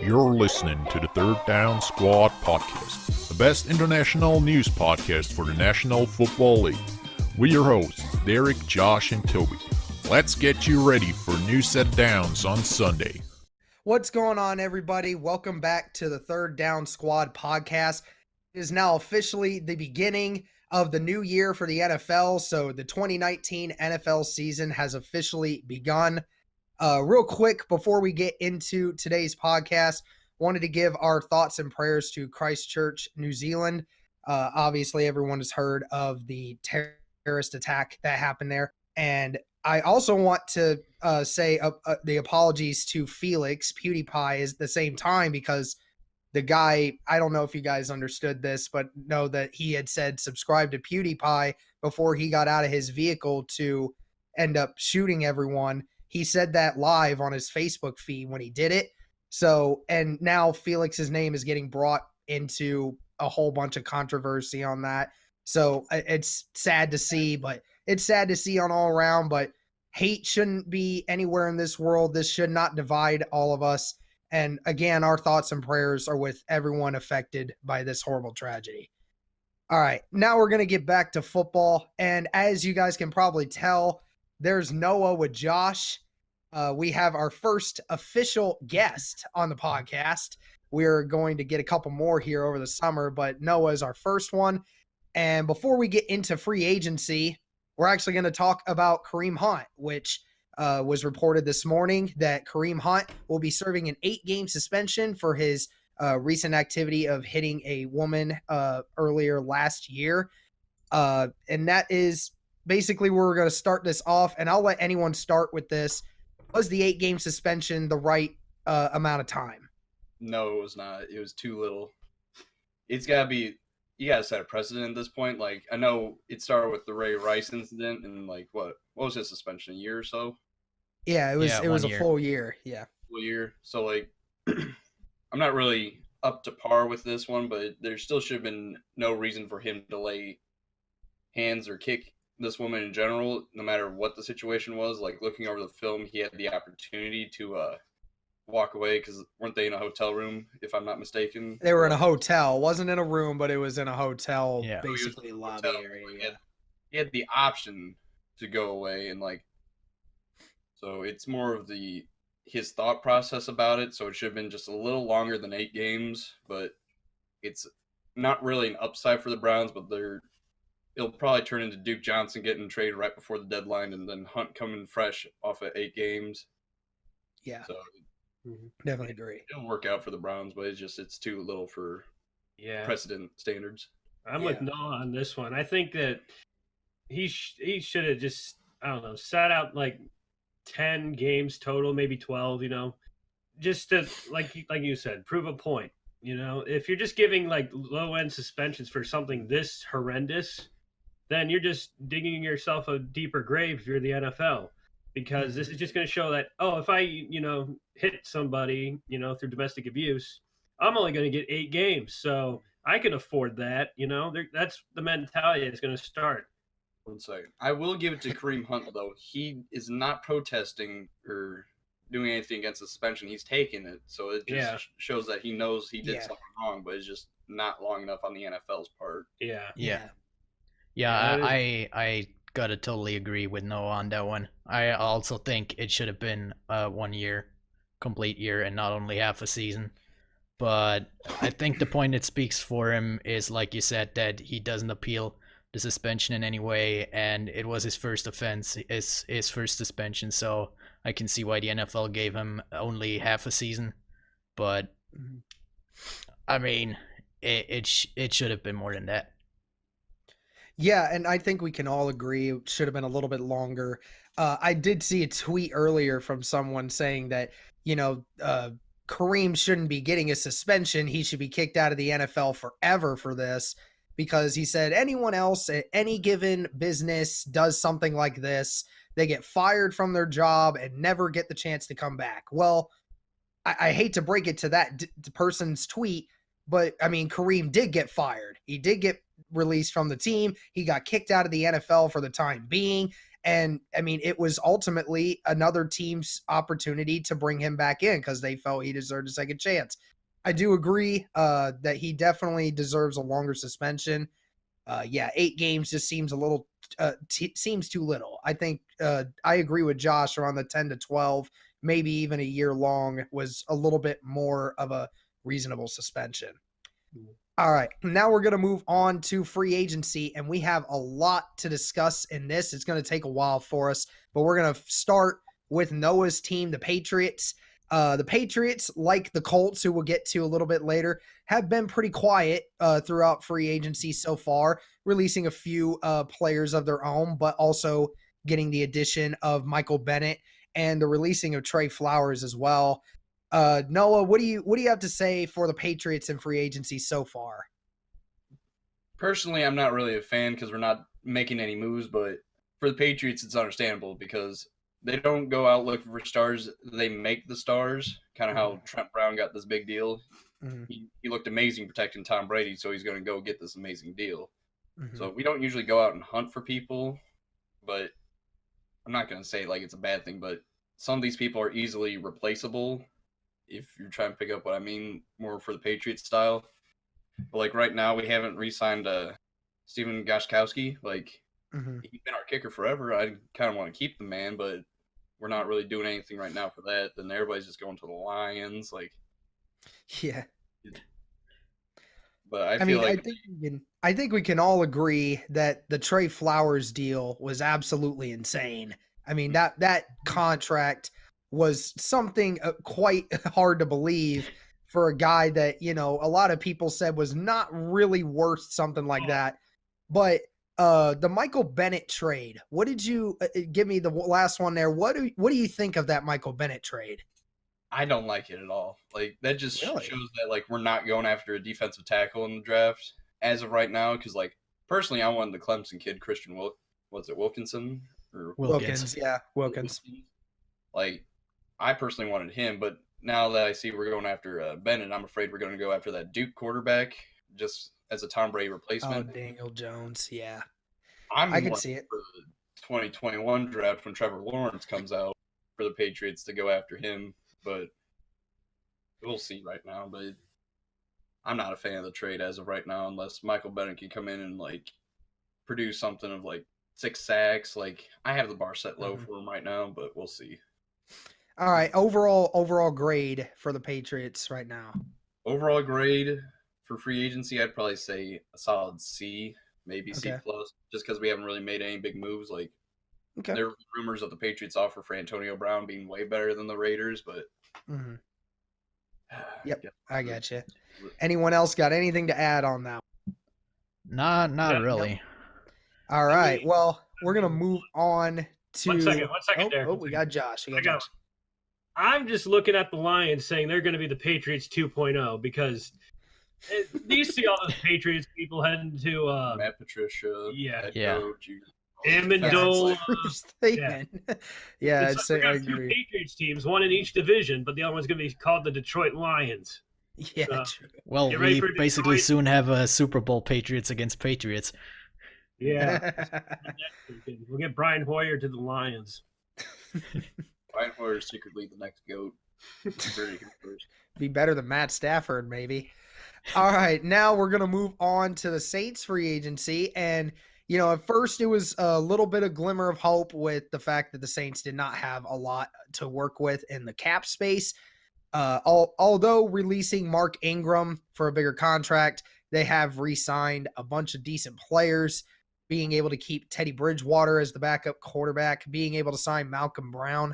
You're listening to the Third Down Squad podcast, the best international news podcast for the National Football League. We're your hosts, Derek, Josh, and Toby. Let's get you ready for a new set of downs on Sunday. What's going on, everybody? Welcome back to the Third Down Squad podcast. It is now officially the beginning of the new year for the NFL, so the 2019 NFL season has officially begun. Real quick, before we get into today's podcast, wanted to give our thoughts and prayers to Christchurch, New Zealand. Obviously, everyone has heard of the terrorist attack that happened there. And I also want to say the apologies to Felix PewDiePie at the same time, because the guy, I don't know if you guys understood this, but know that he had said subscribe to PewDiePie before he got out of his vehicle to end up shooting everyone. He said that live on his Facebook feed when he did it. So, and now Felix's name is getting brought into a whole bunch of controversy on that. So it's sad to see, but it's sad to see on all around, but hate shouldn't be anywhere in this world. This should not divide all of us. And again, our thoughts and prayers are with everyone affected by this horrible tragedy. All right, now we're going to get back to football. And as you guys can probably tell, there's Noah with Josh. We have our first official guest on the podcast. We're going to get a couple more here over the summer, but Noah is our first one. And before we get into free agency, we're actually going to talk about Kareem Hunt, which was reported this morning that Kareem Hunt will be serving an 8-game suspension for his recent activity of hitting a woman earlier last year. And that is basically where we're going to start this off. And I'll let anyone start with this. Was the 8-game suspension the right amount of time? No, it was not. It was too little. It's got to be, you got to set a precedent at this point. Like, I know it started with the Ray Rice incident and like, what was his suspension, a year or so? Yeah, it was a full year. Yeah. Full year. So like, I'm not really up to par with this one, but there still should have been no reason for him to lay hands or kick this woman in general, no matter what the situation was. Like, looking over the film, he had the opportunity to walk away, because weren't they in a hotel room, if I'm not mistaken? They were in a hotel. It wasn't in a room, but it was in a hotel, Yeah. basically a lobby area. He had the option to go away, and like, so it's more of his thought process about it. So it should have been just a little longer than 8 games, but it's not really an upside for the Browns, but it'll probably turn into Duke Johnson getting traded right before the deadline, and then Hunt coming fresh off of 8 games. Yeah. So Definitely agree. it'll work out for the Browns, but it's too little for precedent standards. I'm with Noah on this one. I think that he should have just, I don't know, sat out like 10 games total, maybe 12, just to, like you said, prove a point. If you're just giving like low-end suspensions for something this horrendous, then you're just digging yourself a deeper grave if you're the NFL, because this is just going to show that, if I, hit somebody, through domestic abuse, I'm only going to get 8 games. So I can afford that, that's the mentality that's going to start. 1 second. I will give it to Kareem Hunt, though. He is not protesting or doing anything against the suspension. He's taking it. So it just shows that he knows he did something wrong, but it's just not long enough on the NFL's part. Yeah, I gotta totally agree with Noah on that one. I also think it should have been 1 year, complete year, and not only half a season. But I think the point that speaks for him is, like you said, that he doesn't appeal the suspension in any way, and it was his first offense, his first suspension, so I can see why the NFL gave him only half a season. But I mean, it should have been more than that. Yeah, and I think we can all agree it should have been a little bit longer. I did see a tweet earlier from someone saying that, Kareem shouldn't be getting a suspension. He should be kicked out of the NFL forever for this, because he said anyone else at any given business does something like this, they get fired from their job and never get the chance to come back. Well, I hate to break it to that person's tweet, but I mean, Kareem did get fired. He did get released from the team. He got kicked out of the NFL for the time being. And I mean, it was ultimately another team's opportunity to bring him back in because they felt he deserved a second chance. I do agree that he definitely deserves a longer suspension. Yeah, 8 games just seems a little seems too little. I think I agree with Josh around the 10 to 12, maybe even a year long was a little bit more of a reasonable suspension. All right, now we're going to move on to free agency, and we have a lot to discuss in this. It's going to take a while for us, but we're going to start with Noah's team, the Patriots. The Patriots, like the Colts, who we'll get to a little bit later, have been pretty quiet throughout free agency so far, releasing a few players of their own, but also getting the addition of Michael Bennett and the releasing of Trey Flowers as well. Noah, what do you have to say for the Patriots in free agency so far? Personally, I'm not really a fan because we're not making any moves, but for the Patriots, it's understandable because they don't go out looking for stars. They make the stars, kind of how Trent Brown got this big deal. Mm-hmm. He looked amazing protecting Tom Brady, so he's going to go get this amazing deal. Mm-hmm. So we don't usually go out and hunt for people, but I'm not going to say like it's a bad thing, but some of these people are easily replaceable if you're trying to pick up what I mean, more for the Patriots style. But like right now, we haven't re-signed Steven Gostkowski. Like he's been our kicker forever. I kind of want to keep the man, but we're not really doing anything right now for that. Then everybody's just going to the Lions. Like, yeah. But I feel like I think we can all agree that the Trey Flowers deal was absolutely insane. I mean, that contract was something quite hard to believe for a guy that, you know, a lot of people said was not really worth something like that. But the Michael Bennett trade, what did you give me the last one there? What do you think of that Michael Bennett trade? I don't like it at all. Like that just Really? shows that like we're not going after a defensive tackle in the draft as of right now. Because like personally, I wanted the Clemson kid Christian Wilkinson or Wilkins? Yeah, Wilkins. Like I personally wanted him, but now that I see we're going after Bennett, I'm afraid we're going to go after that Duke quarterback just as a Tom Brady replacement. Oh, Daniel Jones. Yeah, I can see it for the 2021 draft when Trevor Lawrence comes out for the Patriots to go after him, but we'll see right now. But I'm not a fan of the trade as of right now, unless Michael Bennett can come in and like produce something of like 6 sacks. Like I have the bar set low for him right now, but we'll see. All right, overall grade for the Patriots right now. Overall grade for free agency, I'd probably say a solid C, maybe C plus, just because we haven't really made any big moves. Like there were rumors of the Patriots offer for Antonio Brown being way better than the Raiders, but yep, I got you. Anyone else got anything to add on that? Not really. All right, well, we're gonna move on to. One second, Derek. Oh, we got Josh. Josh. I'm just looking at the Lions saying they're going to be the Patriots 2.0 because do you see all those Patriots people heading to Matt Patricia, coach, Amendola, yeah, it's like I agree. 2 Patriots teams, one in each division, but the other one's going to be called the Detroit Lions. Yeah. Well, we basically soon have a Super Bowl Patriots against Patriots. Yeah. We'll get Brian Hoyer to the Lions. Brian Hoyer is secretly the next GOAT. Be better than Matt Stafford, maybe. All right, now we're going to move on to the Saints free agency. And, you know, at first it was a little bit of glimmer of hope with the fact that the Saints did not have a lot to work with in the cap space. Although releasing Mark Ingram for a bigger contract, they have re-signed a bunch of decent players, being able to keep Teddy Bridgewater as the backup quarterback, being able to sign Malcolm Brown.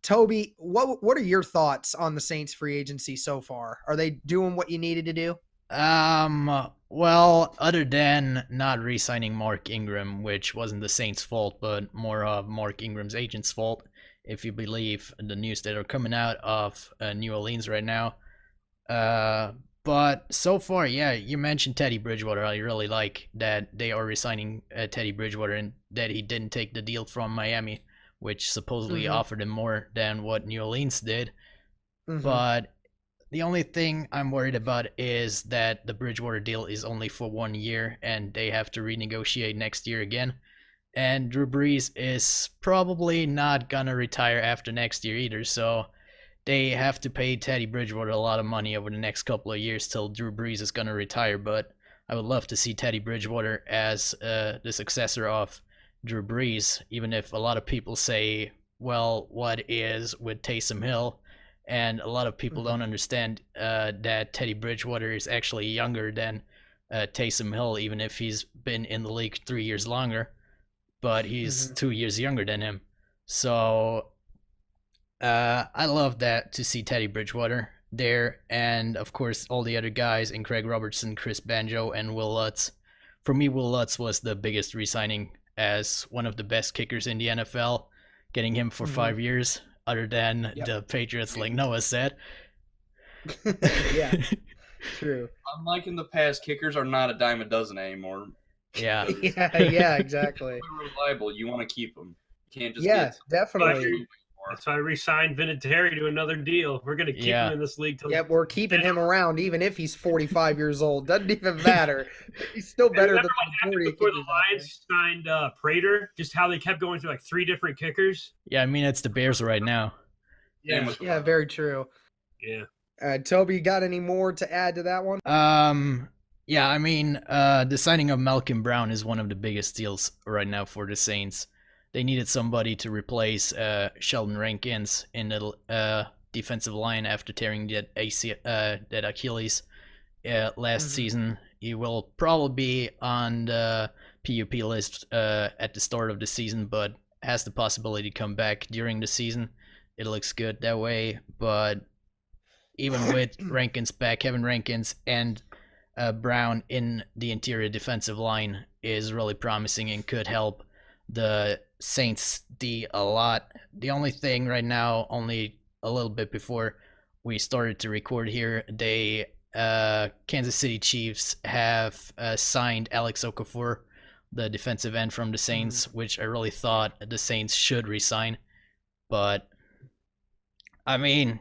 Toby, what are your thoughts on the Saints free agency so far? Are they doing what you needed to do? Well, other than not re-signing Mark Ingram, which wasn't the Saints' fault, but more of Mark Ingram's agent's fault, if you believe the news that are coming out of New Orleans right now. But so far, yeah, you mentioned Teddy Bridgewater. I really like that they are re-signing Teddy Bridgewater and that he didn't take the deal from Miami, which supposedly offered him more than what New Orleans did. But the only thing I'm worried about is that the Bridgewater deal is only for 1 year and they have to renegotiate next year again. And Drew Brees is probably not gonna retire after next year either, so they have to pay Teddy Bridgewater a lot of money over the next couple of years till Drew Brees is gonna retire. But I would love to see Teddy Bridgewater as the successor of Drew Brees, even if a lot of people say, well, what is with Taysom Hill? And a lot of people don't understand that Teddy Bridgewater is actually younger than Taysom Hill, even if he's been in the league 3 years longer, but he's 2 years younger than him. So I love that to see Teddy Bridgewater there, and of course all the other guys in Craig Robertson, Chris Banjo, and Will Lutz. For me, Will Lutz was the biggest re-signing as one of the best kickers in the NFL, getting him for 5 years, other than the Patriots, like Noah said. Yeah, true. Unlike in the past, kickers are not a dime a dozen anymore. Yeah. Yeah, exactly. They're reliable. You want to keep them. You can't just definitely. That's why I re-signed Vinatieri to another deal. We're going to keep him in this league. Till Yep, we're keeping him around even if he's 45 years old. Doesn't even matter. He's still better than the majority before the Lions signed Prater, just how they kept going through like 3 different kickers. Yeah, I mean, it's the Bears right now. Yeah, very true. Yeah. Toby, you got any more to add to that one? Yeah, I mean, the signing of Malcolm Brown is one of the biggest deals right now for the Saints. They needed somebody to replace Sheldon Rankins in the defensive line after tearing that Achilles last season. He will probably be on the PUP list at the start of the season, but has the possibility to come back during the season. It looks good that way, but even with Rankins back, Kevin Rankins and Brown in the interior defensive line is really promising and could help the Saints D a lot. The only thing right now, only a little bit before we started to record here, they Kansas City Chiefs have signed Alex Okafor, the defensive end from the Saints, which I really thought the Saints should resign. But I mean,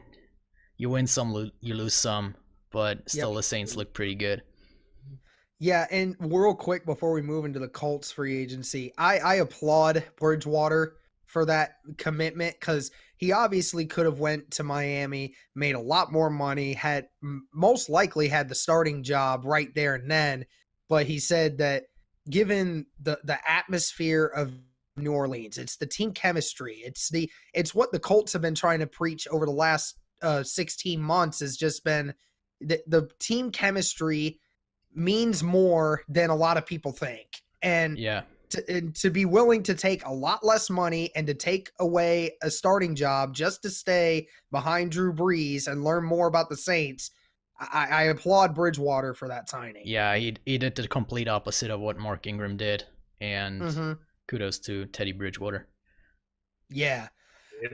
you win some, you lose some, but still the Saints look pretty good. Yeah, and real quick before we move into the Colts free agency, I applaud Bridgewater for that commitment because he obviously could have went to Miami, made a lot more money, had most likely had the starting job right there and then, but he said that given the atmosphere of New Orleans, it's the team chemistry, it's what the Colts have been trying to preach over the last 16 months has just been the team chemistry means more than a lot of people think. And to be willing to take a lot less money and to take away a starting job just to stay behind Drew Brees and learn more about the Saints, I applaud Bridgewater for that signing. Yeah, he did the complete opposite of what Mark Ingram did, and kudos to Teddy Bridgewater. Yeah.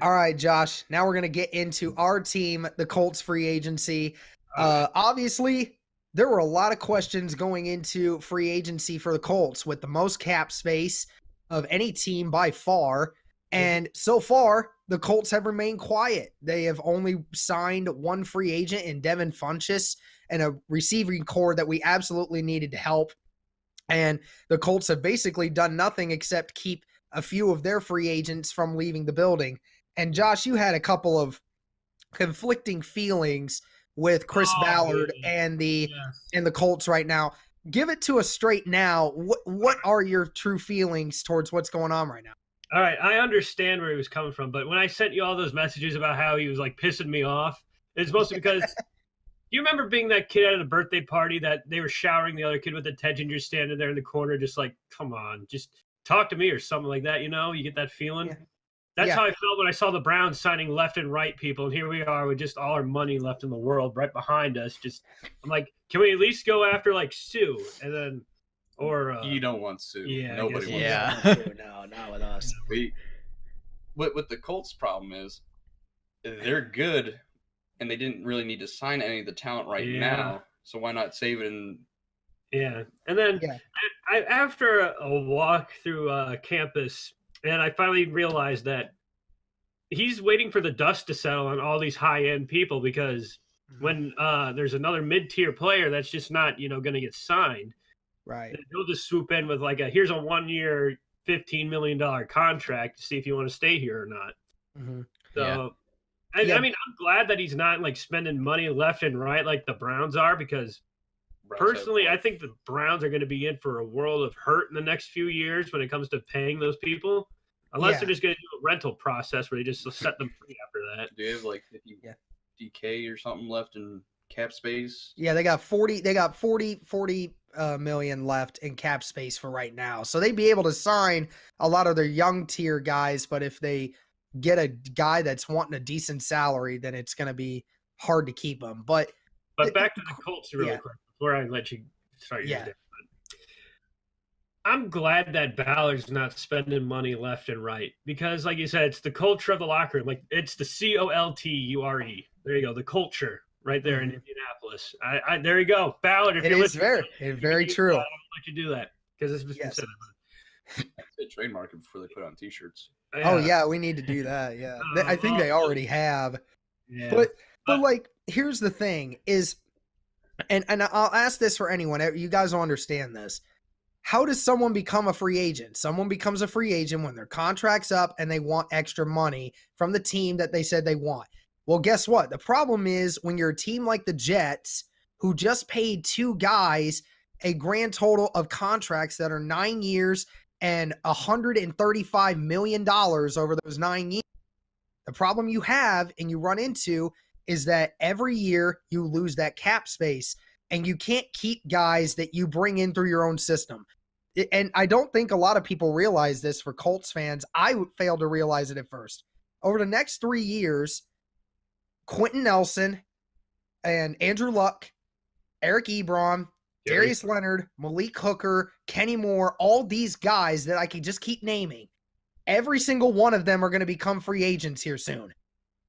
All right, Josh, now we're going to get into our team, the Colts free agency. Obviously, there were a lot of questions going into free agency for the Colts with the most cap space of any team by far. And so far, the Colts have remained quiet. They have only signed one free agent in Devin Funchess and a receiving core that we absolutely needed to help. And the Colts have basically done nothing except keep a few of their free agents from leaving the building. And Josh, you had a couple of conflicting feelings with Chris Ballard and the Colts right now. Give it to us straight now. What are your true feelings towards what's going on right now? All right, I understand where he was coming from, but when I sent you all those messages about how he was like pissing me off, it's mostly because you remember being that kid at a birthday party that they were showering the other kid with the attention, just standing there in the corner, just like, come on, just talk to me or something like that. You know, you get that feeling. That's how I felt when I saw the Browns signing left and right people, and here we are with just all our money left in the world right behind us. I'm like, can we at least go after like Sue, and then, or you don't want Sue. Yeah, Nobody wants Sue. No, not with us. What the Colts' problem is, they're good, and they didn't really need to sign any of the talent right now. So why not save it? And then I after a walk through campus. And I finally realized that he's waiting for the dust to settle on all these high-end people because when there's another mid-tier player that's just not, going to get signed, right? He'll just swoop in with like here's a 1-year $15 million contract to see if you want to stay here or not. Mhm. So, Yeah. Yeah. I mean, I'm glad that he's not like spending money left and right like the Browns are, because Browns have, personally, I what, think the Browns are going to be in for a world of hurt in the next few years when it comes to paying those people, unless Yeah. they're just going to do a rental process where they just set them free after that. do you have like 50 Yeah. DK or something left in cap space? Yeah, they got 40 million left in cap space for right now. So they'd be able to sign a lot of their young tier guys, but if they get a guy that's wanting a decent salary, then it's going to be hard to keep them. But But back to the Colts really yeah. quick before I let you start your Yeah. day. I'm glad that Ballard's not spending money left and right because, like you said, it's the culture of the locker room. Like it's the COLTURE. There you go, the culture right there in Indianapolis. There you go, Ballard. If it you're is very use true. that, I'm gonna let you do that because it's been Yes. said. They trademark it before they put it on T-shirts. Oh yeah, we need to do that. Yeah, I think they already have. Yeah. But like, here's the thing: is, and I'll ask this for anyone. You guys will understand this. How does someone become a free agent? Someone becomes a free agent when their contract's up and they want extra money from the team that they said they want. Well, guess what? The problem is when you're a team like the Jets, who just paid 2 guys a grand total of contracts that are 9 years and $135 million over those 9 years. The problem you have and you run into is that every year you lose that cap space and you can't keep guys that you bring in through your own system. And I don't think a lot of people realize this for Colts fans. I failed to realize it at first. Over the next 3 years, Quentin Nelson and Andrew Luck, Eric Ebron, Darius Leonard, Malik Hooker, Kenny Moore, all these guys that I could just keep naming, every single one of them are going to become free agents here soon.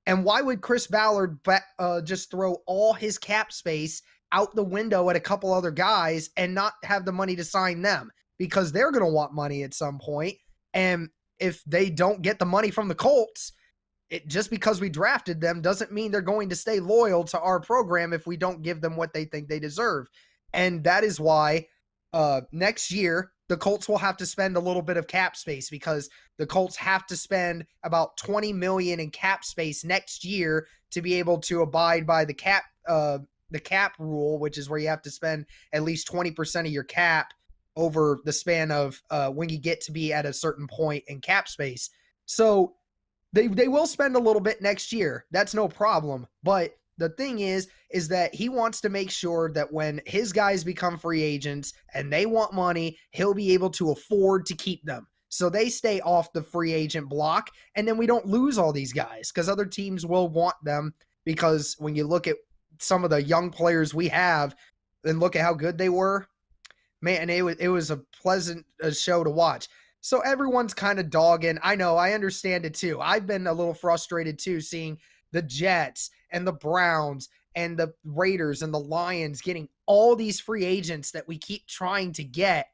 And why would Chris Ballard just throw all his cap space out the window at a couple other guys and not have the money to sign them? Because they're going to want money at some point. And if they don't get the money from the Colts, just because we drafted them doesn't mean they're going to stay loyal to our program if we don't give them what they think they deserve. And that is why next year the Colts will have to spend a little bit of cap space, because the Colts have to spend about $20 million in cap space next year to be able to abide by the cap rule, which is where you have to spend at least 20% of your cap over the span of when you get to be at a certain point in cap space. So they will spend a little bit next year. That's no problem. But the thing is that he wants to make sure that when his guys become free agents and they want money, he'll be able to afford to keep them. So they stay off the free agent block, and then we don't lose all these guys because other teams will want them, because when you look at some of the young players we have and look at how good they were, man, it was a pleasant show to watch. So everyone's kind of dogging. I know, I understand it too. I've been a little frustrated too, seeing the Jets and the Browns and the Raiders and the Lions getting all these free agents that we keep trying to get.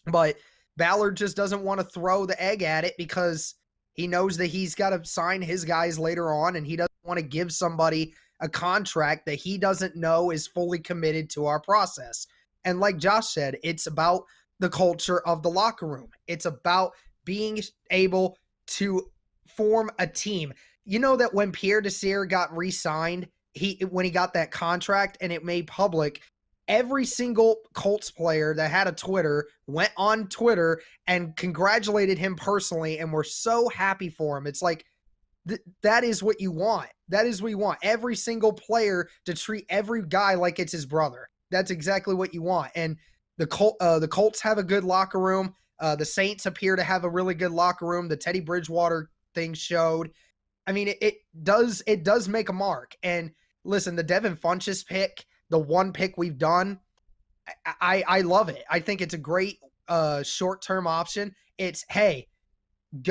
But Ballard just doesn't want to throw the egg at it because he knows that he's got to sign his guys later on, and he doesn't want to give somebody a contract that he doesn't know is fully committed to our process. And like Josh said, it's about the culture of the locker room. It's about being able to form a team. You know that when Pierre Desir got re-signed, when he got that contract and it made public, every single Colts player that had a Twitter went on Twitter and congratulated him personally and were so happy for him. It's like, that is what you want. That is what you want. Every single player to treat every guy like it's his brother. That's exactly what you want. And the Colts have a good locker room. The Saints appear to have a really good locker room. The Teddy Bridgewater thing showed. I mean, it does make a mark. And listen, the Devin Funchess pick, the one pick we've done, I love it. I think it's a great short-term option. It's, hey,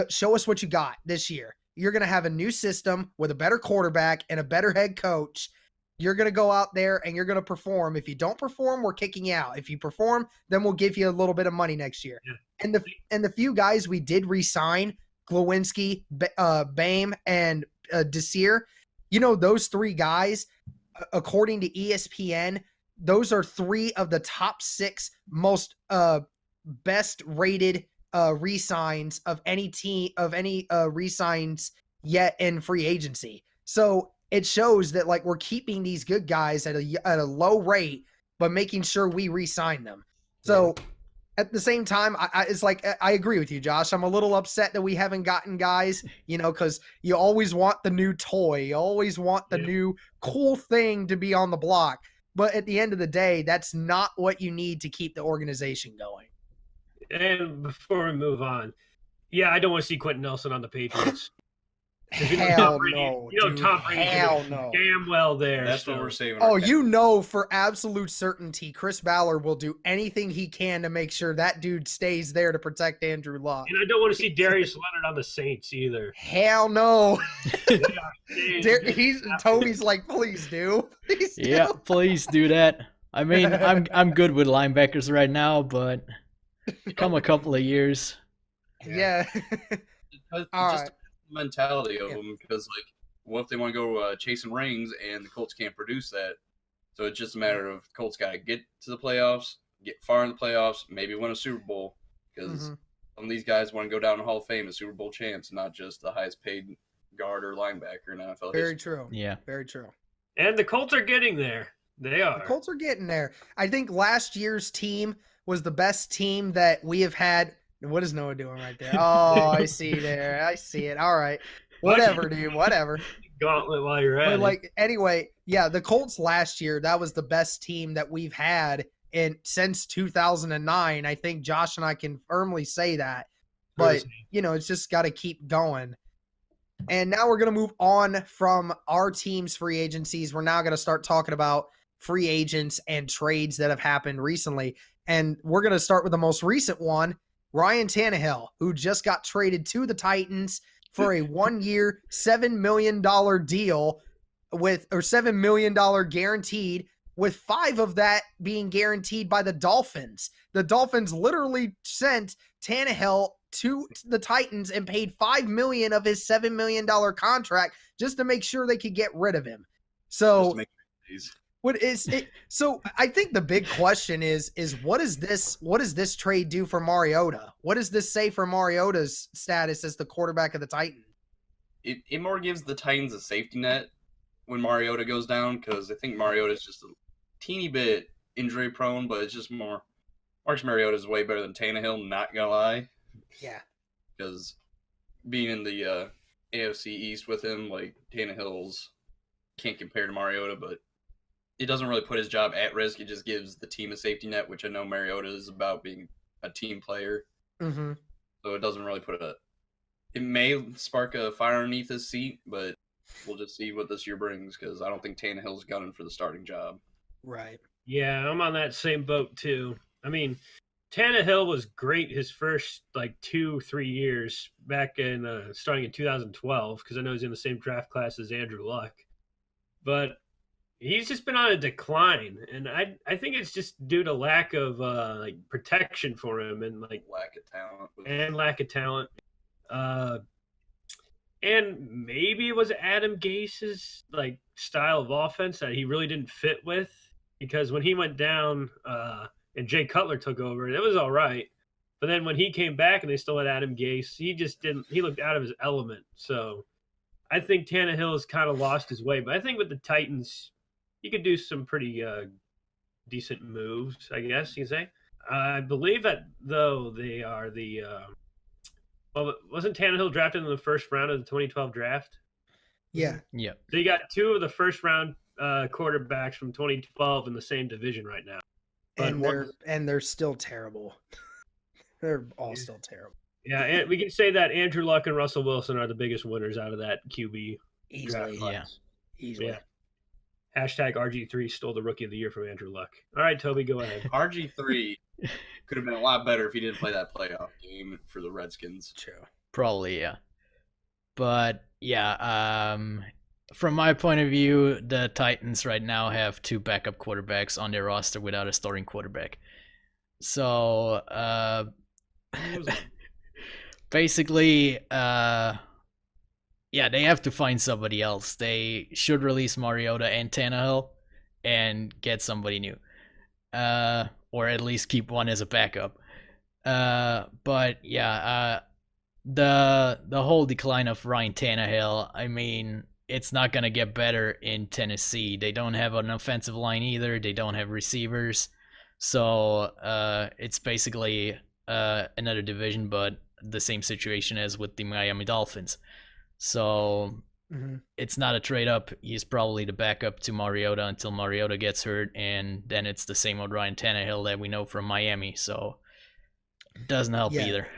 show us what you got this year. You're going to have a new system with a better quarterback and a better head coach. You're going to go out there and you're going to perform. If you don't perform, we're kicking you out. If you perform, then we'll give you a little bit of money next year. Yeah. And the few guys we did re-sign, Glowinski, Boehm, and Desir, you know, those 3 guys, according to ESPN, those are 3 of the top 6 most best rated re-signs of any team of any re-signs yet in free agency. So it shows that like we're keeping these good guys at a low rate, but making sure we re-sign them. So at the same time, it's like I agree with you, Josh. I'm a little upset that we haven't gotten guys, because you always want the new toy, you always want the new cool thing to be on the block. But at the end of the day, that's not what you need to keep the organization going. And before we move on, I don't want to see Quentin Nelson on the Patriots. Hell no, dude. Tom Brady Hell no. Damn well there. That's what we're saving. Oh, for absolute certainty, Chris Ballard will do anything he can to make sure that dude stays there to protect Andrew Luck. And I don't want to see Darius Leonard on the Saints either. Hell no. Toby's like, please do. Please do. Yeah, please do that. I mean, I'm good with linebackers right now, but come a couple of years. Yeah. All All just right. the mentality of them, because like, what if they want to go chasing rings and the Colts can't produce that? So it's just a matter of the Colts got to get to the playoffs, get far in the playoffs, maybe win a Super Bowl, because some of these guys want to go down in the Hall of Fame as Super Bowl champs, not just the highest paid guard or linebacker in NFL Very history. true. Yeah. Very true. And the Colts are getting there. They are. The Colts are getting there. I think last year's team was the best team that we have had. What is Noah doing right there? Oh, I see there. I see it. All right. Whatever, dude. Whatever. Gauntlet while you're at But it. like, anyway, the Colts last year, that was the best team that we've had since 2009. I think Josh and I can firmly say that. But, it's just got to keep going. And now we're going to move on from our team's free agencies. We're now going to start talking about free agents and trades that have happened recently. And we're going to start with the most recent one, Ryan Tannehill, who just got traded to the Titans for a 1-year, $7 million deal $7 million guaranteed, with 5 of that being guaranteed by the Dolphins. The Dolphins literally sent Tannehill to the Titans and paid $5 million of his $7 million contract just to make sure they could get rid of him. So what is it? So I think the big question is what does this trade do for Mariota? What does this say for Mariota's status as the quarterback of the Titans? It more gives the Titans a safety net when Mariota goes down, because I think Mariota is just a teeny bit injury prone, but it's just more. Marcus Mariota is way better than Tannehill, not gonna lie. Yeah. Because being in the AFC East with him, like, Tannehill's can't compare to Mariota, but it doesn't really put his job at risk. It just gives the team a safety net, which I know Mariota is about being a team player. Mm-hmm. So it doesn't really it may spark a fire underneath his seat, but we'll just see what this year brings, because I don't think Tannehill's gunning for the starting job. Right. Yeah, I'm on that same boat too. I mean, Tannehill was great his first 2-3 years back in starting in 2012, because I know he's in the same draft class as Andrew Luck. But he's just been on a decline, and I think it's just due to lack of protection for him and lack of talent. And maybe it was Adam Gase's style of offense that he really didn't fit with, because when he went down and Jay Cutler took over, it was all right. But then when he came back and they still had Adam Gase, he looked out of his element. So I think Tannehill has kind of lost his way. But I think with the Titans, he could do some pretty decent moves, I guess you can say. I believe that, though, they are the wasn't Tannehill drafted in the first round of the 2012 draft? Yeah. Yep. They got 2 of the first round quarterbacks from 2012 in the same division right now. But And they're still terrible. They're all still terrible. Yeah, and we can say that Andrew Luck and Russell Wilson are the biggest winners out of that QB Easily. draft. Easily. Yeah. Hashtag RG3 stole the Rookie of the Year from Andrew Luck. All right, Toby, go ahead. RG3 could have been a lot better if he didn't play that playoff game for the Redskins. True. Probably, yeah. But yeah, from my point of view, the Titans right now have 2 backup quarterbacks on their roster without a starting quarterback. So basically, they have to find somebody else. They should release Mariota and Tannehill and get somebody new, or at least keep one as a backup. But yeah, the whole decline of Ryan Tannehill, I mean, it's not gonna get better in Tennessee. They don't have an offensive line either. They don't have receivers, so it's basically another division, but the same situation as with the Miami Dolphins. So it's not a trade up. He's probably the backup to Mariota until Mariota gets hurt, and then it's the same old Ryan Tannehill that we know from Miami. So it doesn't help Yeah. either.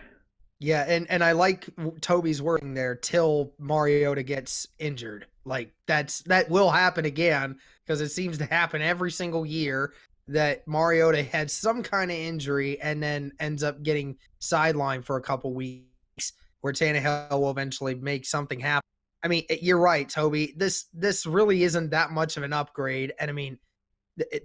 Yeah, and I like Toby's wording there till Mariota gets injured. Like that will happen again because it seems to happen every single year that Mariota had some kind of injury and then ends up getting sidelined for a couple weeks where Tannehill will eventually make something happen. I mean, you're right, Toby. This really isn't that much of an upgrade, and I mean,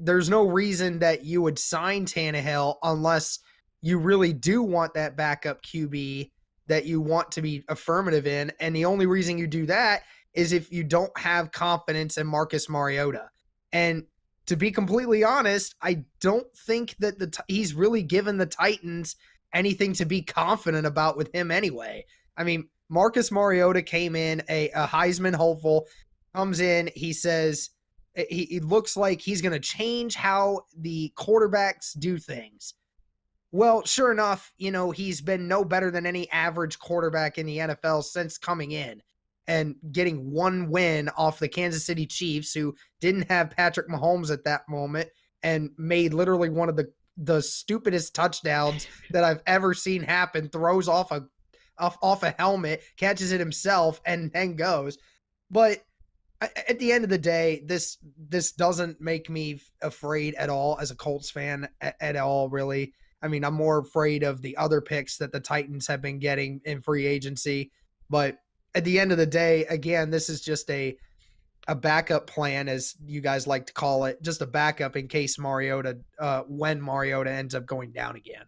there's no reason that you would sign Tannehill unless you really do want that backup QB that you want to be affirmative in. And the only reason you do that is if you don't have confidence in Marcus Mariota. And to be completely honest, I don't think that he's really given the Titans anything to be confident about with him anyway. I mean, Marcus Mariota came in a Heisman hopeful, comes in, he says he looks like he's going to change how the quarterbacks do things. Well, sure enough, he's been no better than any average quarterback in the NFL since coming in and getting one win off the Kansas City Chiefs, who didn't have Patrick Mahomes at that moment and made literally one of the stupidest touchdowns that I've ever seen happen, throws off a helmet, catches it himself, and then goes. But at the end of the day, this doesn't make me afraid at all as a Colts fan at all, really. I mean, I'm more afraid of the other picks that the Titans have been getting in free agency. But at the end of the day, again, this is just a backup plan, as you guys like to call it, just a backup in case when Mariota ends up going down again.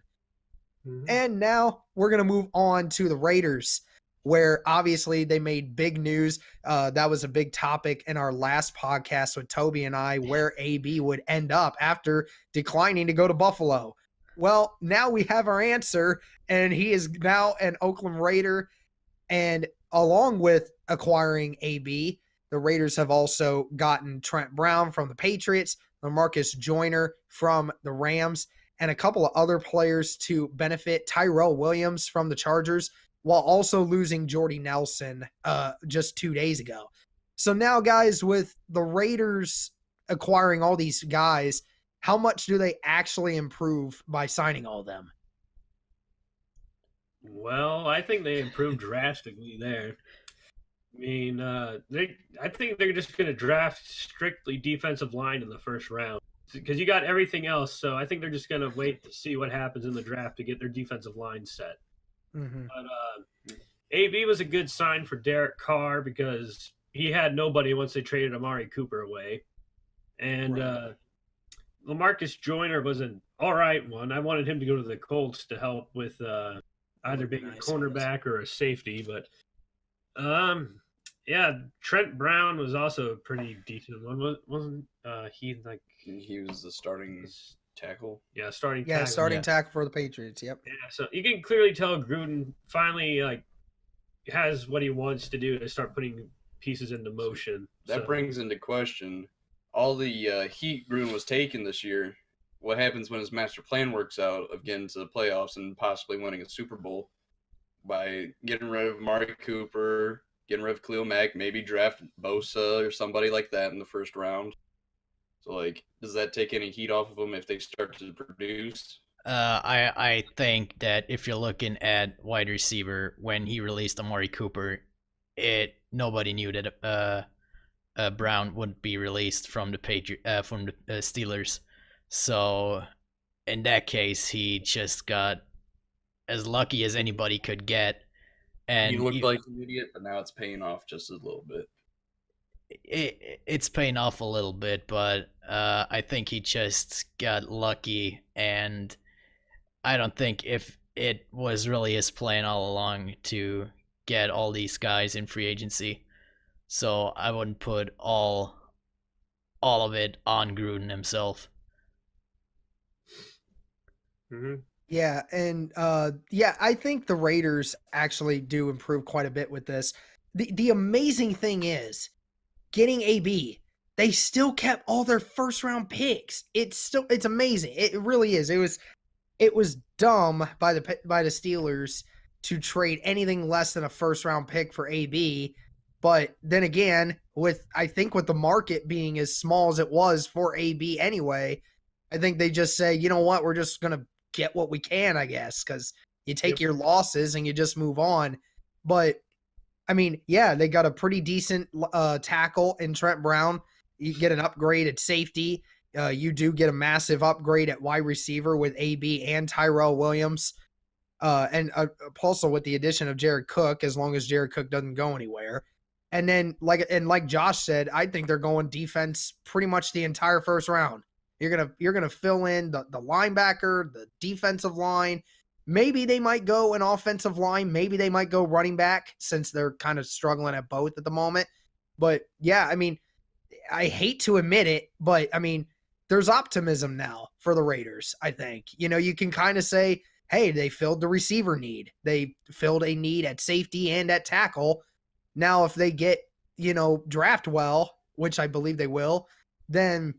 Mm-hmm. And now we're going to move on to the Raiders, where obviously they made big news. That was a big topic in our last podcast with Toby and I, where AB would end up after declining to go to Buffalo. Well, now we have our answer, and he is now an Oakland Raider. And along with acquiring AB, the Raiders have also gotten Trent Brown from the Patriots, LaMarcus Joyner from the Rams, and a couple of other players to benefit, Tyrell Williams from the Chargers, while also losing Jordy Nelson just 2 days ago. So now, guys, with the Raiders acquiring all these guys, how much do they actually improve by signing all of them? Well, I think they improved drastically there. I mean, I think they're just going to draft strictly defensive line in the first round because you got everything else. So I think they're just going to wait to see what happens in the draft to get their defensive line set. Mm-hmm. But AB was a good sign for Derek Carr because he had nobody once they traded Amari Cooper away. And right. LaMarcus Joyner was an all right one. I wanted him to go to the Colts to help with either being a cornerback or a safety. But, yeah, Trent Brown was also a pretty decent one. Wasn't he like... He was the starting tackle. Yeah, starting tackle for the Patriots, yep. Yeah, so you can clearly tell Gruden finally has what he wants to do to start putting pieces into motion. That brings into question all the heat Gruden was taking this year. What happens when his master plan works out of getting to the playoffs and possibly winning a Super Bowl by getting rid of Amari Cooper, getting rid of Khalil Mack, maybe draft Bosa or somebody like that in the first round? So, does that take any heat off of them if they start to produce? I think that if you're looking at wide receiver, when he released Amari Cooper, nobody knew that Brown wouldn't be released from the Steelers. So in that case, he just got as lucky as anybody could get. And he looked like an idiot, but now it's paying off just a little bit. It's paying off a little bit, but I think he just got lucky, and I don't think if it was really his plan all along to get all these guys in free agency. So I wouldn't put all of it on Gruden himself. Mm-hmm. Yeah, and yeah, I think the Raiders actually do improve quite a bit with this. The amazing thing is getting AB. They still kept all their first round picks. It's amazing. It really is. It was dumb by the Steelers to trade anything less than a first round pick for AB. But then again, I think with the market being as small as it was for AB anyway, I think they just say, you know what, we're just gonna get what we can, I guess, because you take your losses and you just move on. But I mean, yeah, they got a pretty decent tackle in Trent Brown. You get an upgrade at safety. You do get a massive upgrade at wide receiver with AB and Tyrell Williams. And also with the addition of Jared Cook, as long as Jared Cook doesn't go anywhere. And then, like Josh said, I think they're going defense pretty much the entire first round. You're gonna fill in the linebacker, the defensive line. Maybe they might go an offensive line. Maybe they might go running back since they're kind of struggling at both at the moment. But yeah, I mean, I hate to admit it, but I mean, there's optimism now for the Raiders, I think. You can kind of say, hey, they filled the receiver need. They filled a need at safety and at tackle. Now, if they get, draft well, which I believe they will, then,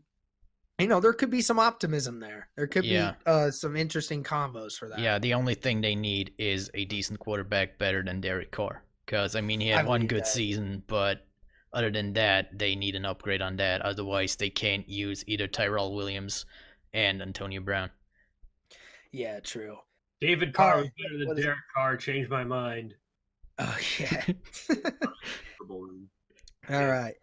there could be some optimism there. There could be some interesting combos for that. Yeah, the only thing they need is a decent quarterback better than Derek Carr. Because, I mean, he had one good season, but other than that, they need an upgrade on that. Otherwise, they can't use either Tyrell Williams and Antonio Brown. Yeah, true. David Carr was better than Derek Carr. Changed my mind. Oh, yeah. All right.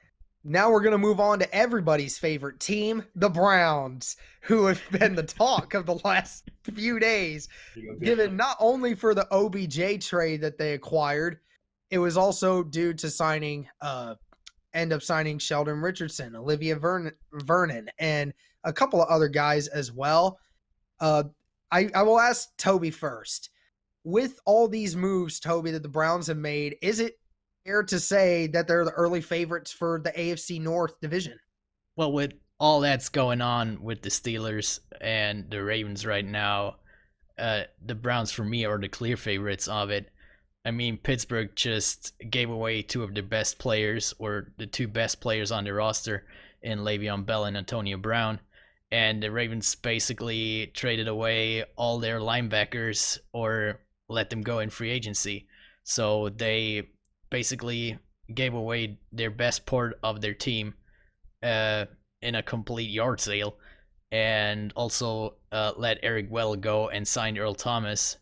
Now we're going to move on to everybody's favorite team, the Browns, who have been the talk of the last few days, given not only for the OBJ trade that they acquired, it was also due to end up signing Sheldon Richardson, Olivia Vernon, and a couple of other guys as well. I will ask Toby first. With all these moves, Toby, that the Browns have made, is it fair to say that they're the early favorites for the AFC North division? Well, with all that's going on with the Steelers and the Ravens right now, the Browns for me are the clear favorites of it. I mean, Pittsburgh just gave away two of their best players, or the two best players on their roster, in Le'Veon Bell and Antonio Brown. And the Ravens basically traded away all their linebackers or let them go in free agency. So they basically gave away their best part of their team in a complete yard sale, and also let Eric Well go and signed Earl Thomas.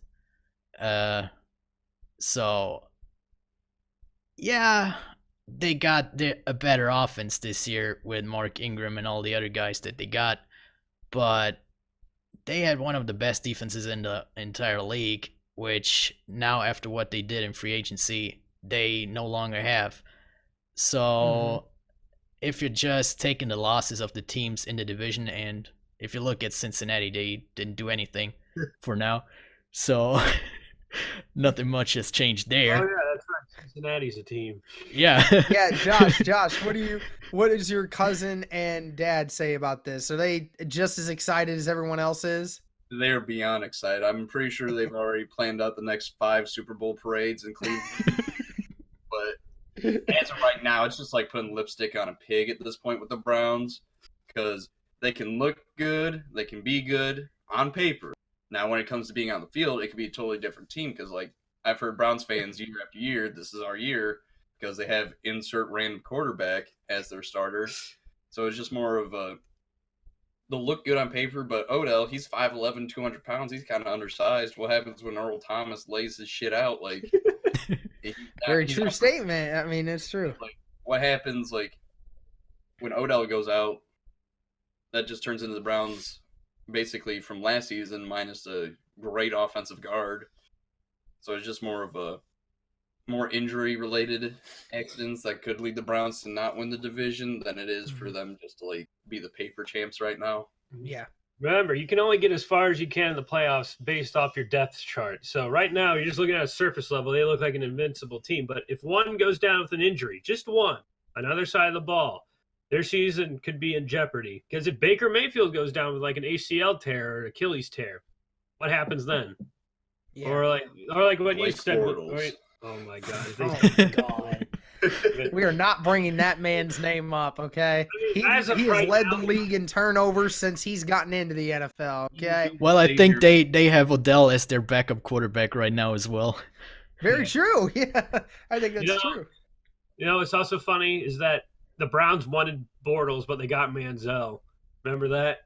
So yeah, they got a better offense this year with Mark Ingram and all the other guys that they got, but they had one of the best defenses in the entire league, which now after what they did in free agency, they no longer have. So if you're just taking the losses of the teams in the division, and if you look at Cincinnati, they didn't do anything for now. So nothing much has changed there. Oh yeah, that's right. Cincinnati's a team. Yeah. Yeah, Josh, what does your cousin and dad say about this? Are they just as excited as everyone else is? They're beyond excited. I'm pretty sure they've already planned out the next 5 Super Bowl parades in Cleveland. But as of right now, it's just like putting lipstick on a pig at this point with the Browns, because they can look good, they can be good on paper. Now, when it comes to being on the field, it could be a totally different team, because like I've heard Browns fans year after year, this is our year, because they have insert random quarterback as their starter. So it's just more of they'll look good on paper, but Odell, he's 5'11", 200 pounds. He's kind of undersized. What happens when Earl Thomas lays his shit out? Like, very true statement. I mean, it's true. Like, what happens like when Odell goes out? That just turns into the Browns basically from last season minus a great offensive guard. So it's just more of a more injury-related accidents that could lead the Browns to not win the division than it is for them just to like be the paper champs right now. Yeah. Remember, you can only get as far as you can in the playoffs based off your depth chart. So right now, you're just looking at a surface level. They look like an invincible team. But if one goes down with an injury, just one, on the other side of the ball, their season could be in jeopardy. Because if Baker Mayfield goes down with like an ACL tear or Achilles tear, what happens then? Yeah. Or like what you Blake said. Bortles. Oh my God! Oh my God. We are not bringing that man's name up, okay? He As of has right led now, the league in turnovers since he's gotten into the NFL, okay? Well, I Save think your- they have Odell as their backup quarterback right now as well. Very true. Yeah, I think that's You know, true. it's also funny is that the Browns wanted Bortles, but they got Manziel. Remember that?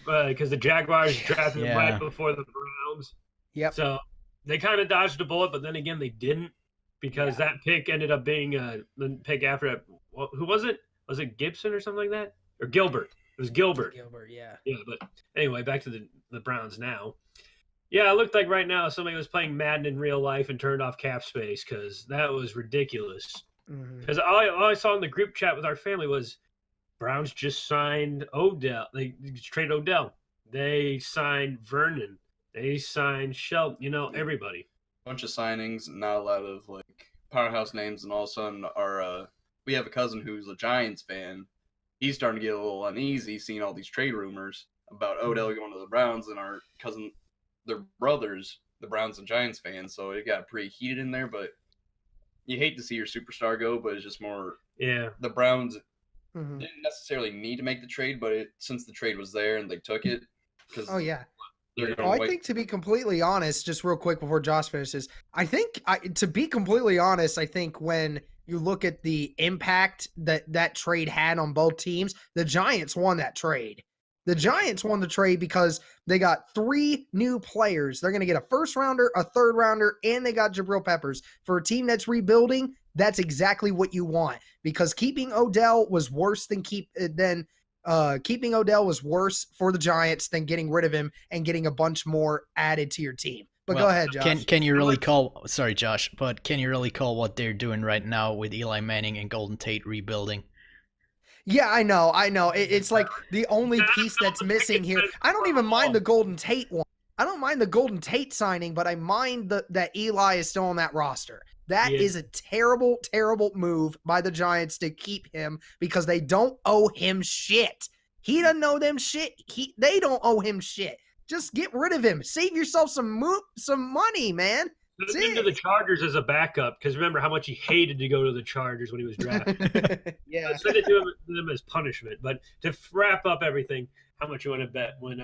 Because the Jaguars drafted him right Yeah. before the Browns. Yep. So they kind of dodged a bullet, but then again, they didn't because that pick ended up being the pick after it. Who was it? Was it Gibson or something like that? Or Gilbert? It was Gilbert. Gilbert, yeah. Yeah, but anyway, back to the Browns now. Yeah, it looked like right now somebody was playing Madden in real life and turned off cap space because that was ridiculous. Mhm. Because all I saw in the group chat with our family was Browns just signed Odell. They traded Odell. They signed Vernon. They signed Shelton. Everybody. Bunch of signings, not a lot of like powerhouse names, and all of a sudden we have a cousin who's a Giants fan. He's starting to get a little uneasy seeing all these trade rumors about Odell going to the Browns, and our cousin, their brothers, the Browns and Giants fans. So it got pretty heated in there. But you hate to see your superstar go, but it's just more Yeah. the Browns Mhm. didn't necessarily need to make the trade, but since the trade was there and they took it, because Oh, yeah. they're Oh, going I to wait. think to be completely honest, just real quick before Josh finishes, I think to be completely honest, I think when you look at the impact that trade had on both teams, the Giants won that trade. The Giants won the trade because they got 3 new players. They're going to get a first rounder, a third rounder, and they got Jabril Peppers. For a team that's rebuilding, that's exactly what you want, because keeping Odell was worse than keeping Odell was worse for the Giants than getting rid of him and getting a bunch more added to your team. But Well, go ahead, Josh. Can you really call? Sorry, Josh, but can you really call what they're doing right now with Eli Manning and Golden Tate rebuilding? Yeah, I know. It's like the only piece that's missing here. I don't even mind the Golden Tate one. I don't mind the Golden Tate signing, but I mind that Eli is still on that roster. That Yeah. is a terrible, terrible move by the Giants to keep him because they don't owe him shit. He doesn't owe them shit. They don't owe him shit. Just get rid of him. Save yourself some money, man. Send him to the Chargers as a backup because remember how much he hated to go to the Chargers when he was drafted. Yeah. Send it to him as punishment. But to wrap up everything, how much you want to bet when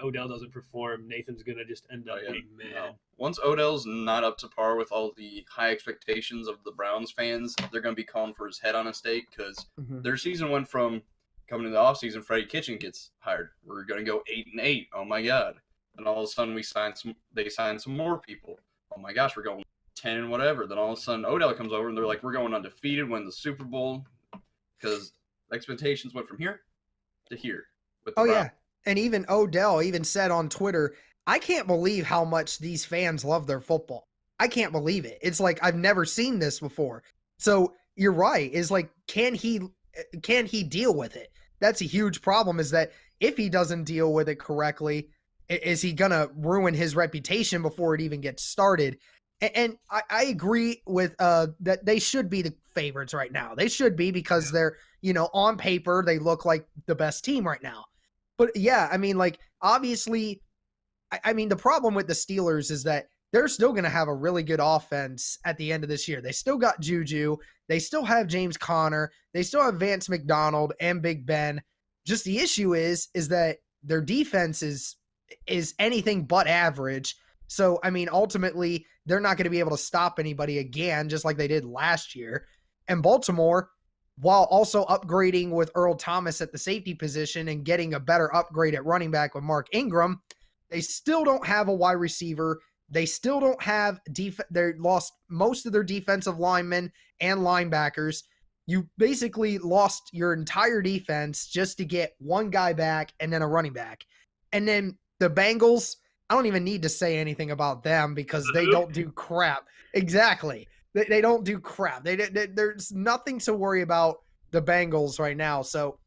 Odell doesn't perform, Nathan's going to just end up being mad. No. Once Odell's not up to par with all the high expectations of the Browns fans, they're going to be calling for his head on a stake because Mhm. their season went from coming into the offseason, Freddie Kitchen gets hired. We're going to go 8-8. Oh my God. And all of a sudden they signed some more people. Oh my gosh, we're going 10 and whatever. Then all of a sudden Odell comes over and they're like, we're going undefeated, win the Super Bowl, because expectations went from here to here. With the Oh, Browns. yeah. And even Odell even said on Twitter, I can't believe how much these fans love their football. I can't believe it. It's like, I've never seen this before. So you're right. Is like, can he deal with it? That's a huge problem, is that if he doesn't deal with it correctly, is he going to ruin his reputation before it even gets started? And I agree with that they should be the favorites right now. They should be, because they're, on paper, they look like the best team right now. But yeah, I mean, like, obviously, I mean, the problem with the Steelers is that they're still going to have a really good offense at the end of this year. They still got Juju. They still have James Conner. They still have Vance McDonald and Big Ben. Just the issue is that their defense is anything but average. So, I mean, ultimately, they're not going to be able to stop anybody again, just like they did last year. And Baltimore, while also upgrading with Earl Thomas at the safety position and getting a better upgrade at running back with Mark Ingram, they still don't have a wide receiver. They still don't have they lost most of their defensive linemen and linebackers. You basically lost your entire defense just to get one guy back and then a running back. And then the Bengals, I don't even need to say anything about them because they don't do crap. Exactly. They don't do crap. There's nothing to worry about the Bengals right now. So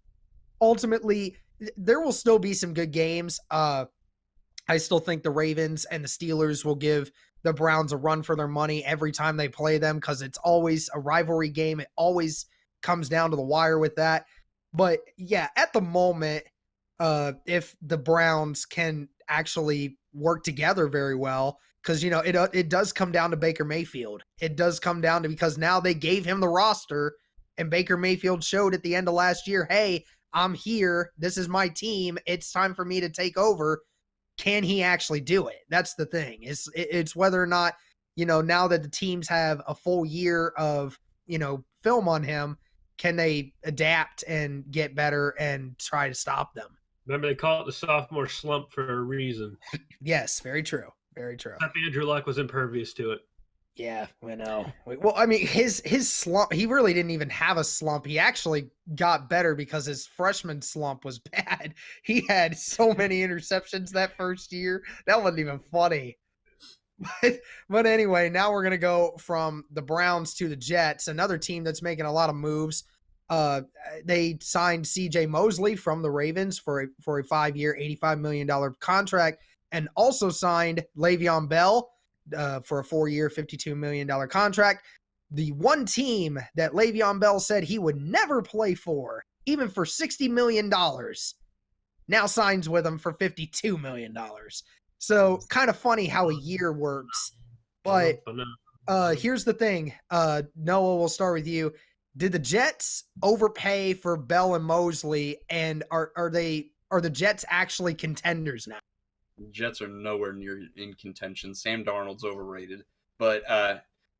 ultimately, there will still be some good games. I still think the Ravens and the Steelers will give the Browns a run for their money every time they play them, because it's always a rivalry game. It always comes down to the wire with that. But yeah, at the moment, if the Browns can actually work together very well because it does come down to Baker Mayfield. It does come down to because now they gave him the roster, and Baker Mayfield showed at the end of last year, hey, I'm here. This is my team. It's time for me to take over. Can he actually do it? That's the thing. It's whether or not, now that the teams have a full year of, film on him, can they adapt and get better and try to stop them? Remember, they call it the sophomore slump for a reason. Yes, very true. Very true. Except Andrew Luck was impervious to it. Yeah, I know. Well, I mean, his slump, he really didn't even have a slump. He actually got better because his freshman slump was bad. He had so many interceptions that first year. That wasn't even funny. But anyway, now we're going to go from the Browns to the Jets, another team that's making a lot of moves. They signed C.J. Mosley from the Ravens for a 5-year, $85 million contract, and also signed Le'Veon Bell for a 4-year, $52 million contract. The one team that Le'Veon Bell said he would never play for, even for $60 million, now signs with him for $52 million. So kind of funny how a year works. But here's the thing. Noah, we'll start with you. Did the Jets overpay for Bell and Mosley, and are the Jets actually contenders now? Jets are nowhere near in contention. Sam Darnold's overrated. But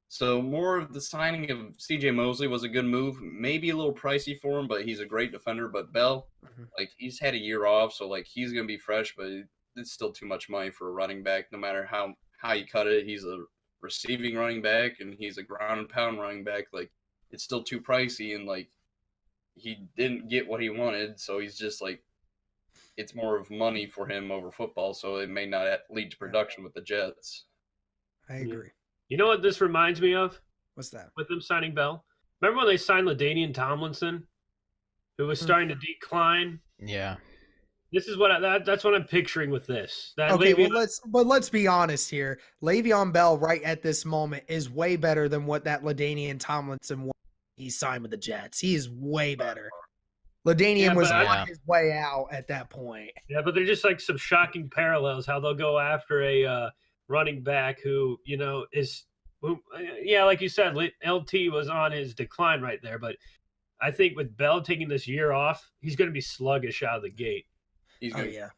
so more of the signing of C.J. Mosley was a good move. Maybe a little pricey for him, but he's a great defender. But Bell, he's had a year off, so he's gonna be fresh, but it's still too much money for a running back. No matter how you cut it, he's a receiving running back and he's a ground and pound running back. It's still too pricey, and he didn't get what he wanted, so he's just it's more of money for him over football, so it may not lead to production with the Jets. I agree. You know what this reminds me of? What's that? With them signing Bell? Remember when they signed LaDainian Tomlinson, who was starting to decline? Yeah. This is what that's what I'm picturing with this. Okay, let's be honest here. Le'Veon Bell right at this moment is way better than what that LaDainian Tomlinson was. He signed with the Jets. He is way better. LaDainian was on his way out at that point. Yeah, but they're just some shocking parallels. How they'll go after a running back who like you said, LT was on his decline right there. But I think with Bell taking this year off, he's going to be sluggish out of the gate. He's either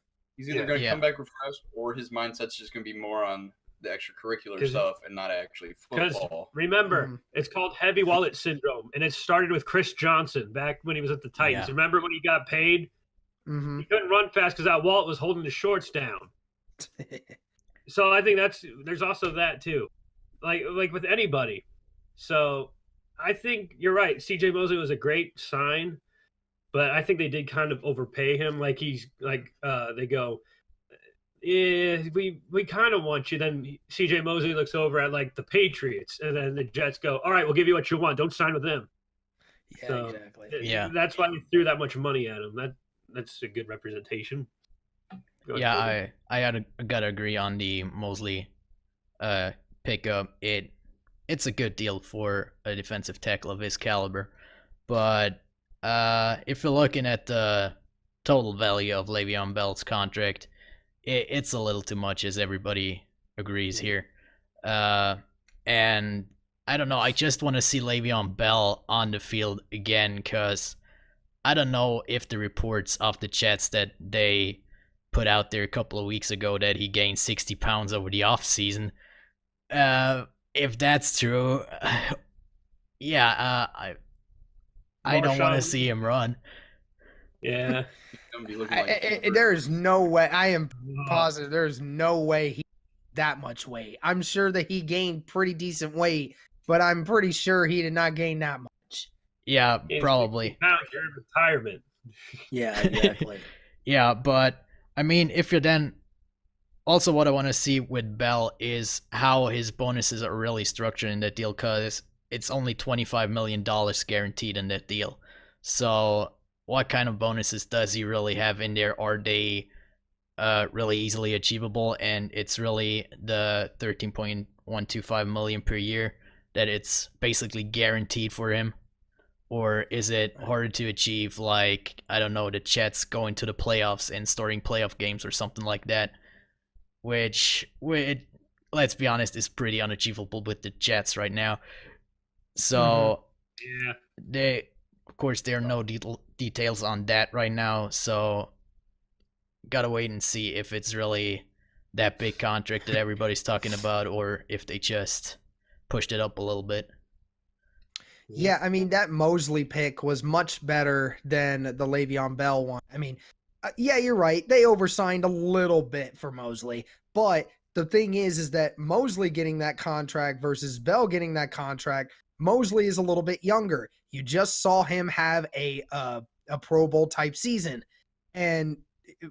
going to come back refreshed, or his mindset's just going to be more on the extracurricular stuff and not actually football. Remember, it's called heavy wallet syndrome, and it started with Chris Johnson back when he was at the Titans. Yeah. Remember when he got paid? Mm-hmm. He couldn't run fast because that wallet was holding the shorts down. So I think there's also that too, like with anybody. So I think you're right. C.J. Mosley was a great sign. But I think they did kind of overpay him. They go, yeah, we kind of want you. Then C.J. Mosley looks over at the Patriots, and then the Jets go, all right, we'll give you what you want. Don't sign with them. Yeah, so, exactly. Yeah, that's why they threw that much money at him. That's a good representation. I gotta agree on the Mosley pickup. It's a good deal for a defensive tackle of his caliber, but if you're looking at the total value of Le'Veon Bell's contract, it's a little too much, as everybody agrees here. And I don't know, I just want to see Le'Veon Bell on the field again, because I don't know if the reports of the Jets that they put out there a couple of weeks ago that he gained 60 pounds over the offseason, if that's true, I don't want to see him run. Yeah. There is no way. I am positive there is no way he that much weight. I'm sure that he gained pretty decent weight, but I'm pretty sure he did not gain that much. Yeah, probably. You're in retirement. Yeah, exactly. Yeah, but I mean, if you're then also what I want to see with Bell is how his bonuses are really structured in that deal, because it's only $25 million guaranteed in that deal. So what kind of bonuses does he really have in there? Are they really easily achievable? And it's really the $13.125 million per year that it's basically guaranteed for him? Or is it harder to achieve, like, I don't know, the Jets going to the playoffs and starting playoff games or something like that? which let's be honest, is pretty unachievable with the Jets right now. So Yeah. of course, there are no details on that right now. So gotta wait and see if it's really that big contract that everybody's talking about, or if they just pushed it up a little bit. Yeah, I mean, that Mosley pick was much better than the Le'Veon Bell one. I mean, yeah, you're right. They oversigned a little bit for Mosley, but the thing is that Mosley getting that contract versus Bell getting that contract, Mosley is a little bit younger. You just saw him have a Pro Bowl type season, and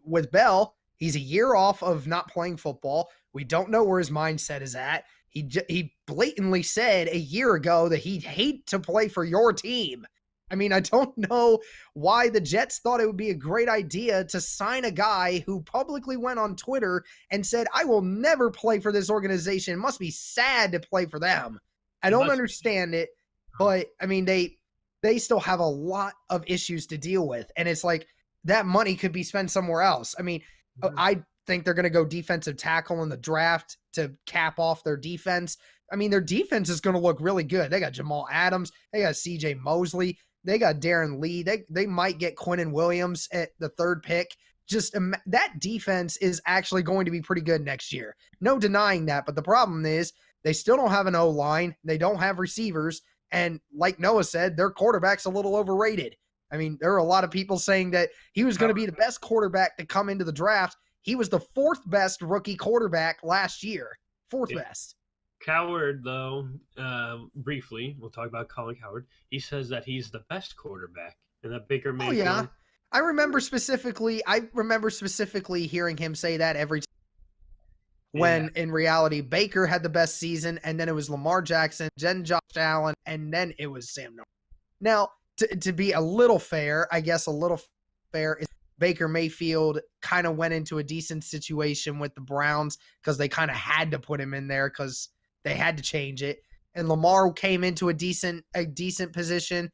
with Bell, he's a year off of not playing football. We don't know where his mindset is at. He blatantly said a year ago that he'd hate to play for your team. I mean, I don't know why the Jets thought it would be a great idea to sign a guy who publicly went on Twitter and said, I will never play for this organization. It must be sad to play for them. I don't understand it, but I mean, they still have a lot of issues to deal with. And it's like that money could be spent somewhere else. I mean, I think they're going to go defensive tackle in the draft to cap off their defense. I mean, their defense is going to look really good. They got Jamal Adams. They got CJ Mosley. They got Darren Lee. They might get Quinnen Williams at the third pick. Just that defense is actually going to be pretty good next year. No denying that. But the problem is they still don't have an O-line. They don't have receivers. And like Noah said, their quarterback's a little overrated. I mean, there are a lot of people saying that he was going to be the best quarterback to come into the draft. He was the fourth best rookie quarterback last year. Fourth best. Coward, though, briefly, we'll talk about Colin Coward. He says that he's the best quarterback and that Baker Mayfield. Oh, yeah. I remember specifically hearing him say that every time. When in reality, Baker had the best season, and then it was Lamar Jackson, then Josh Allen, and then it was Sam Darnold. Now, to be a little fair, is Baker Mayfield kind of went into a decent situation with the Browns because they kind of had to put him in there because they had to change it. And Lamar came into a decent position.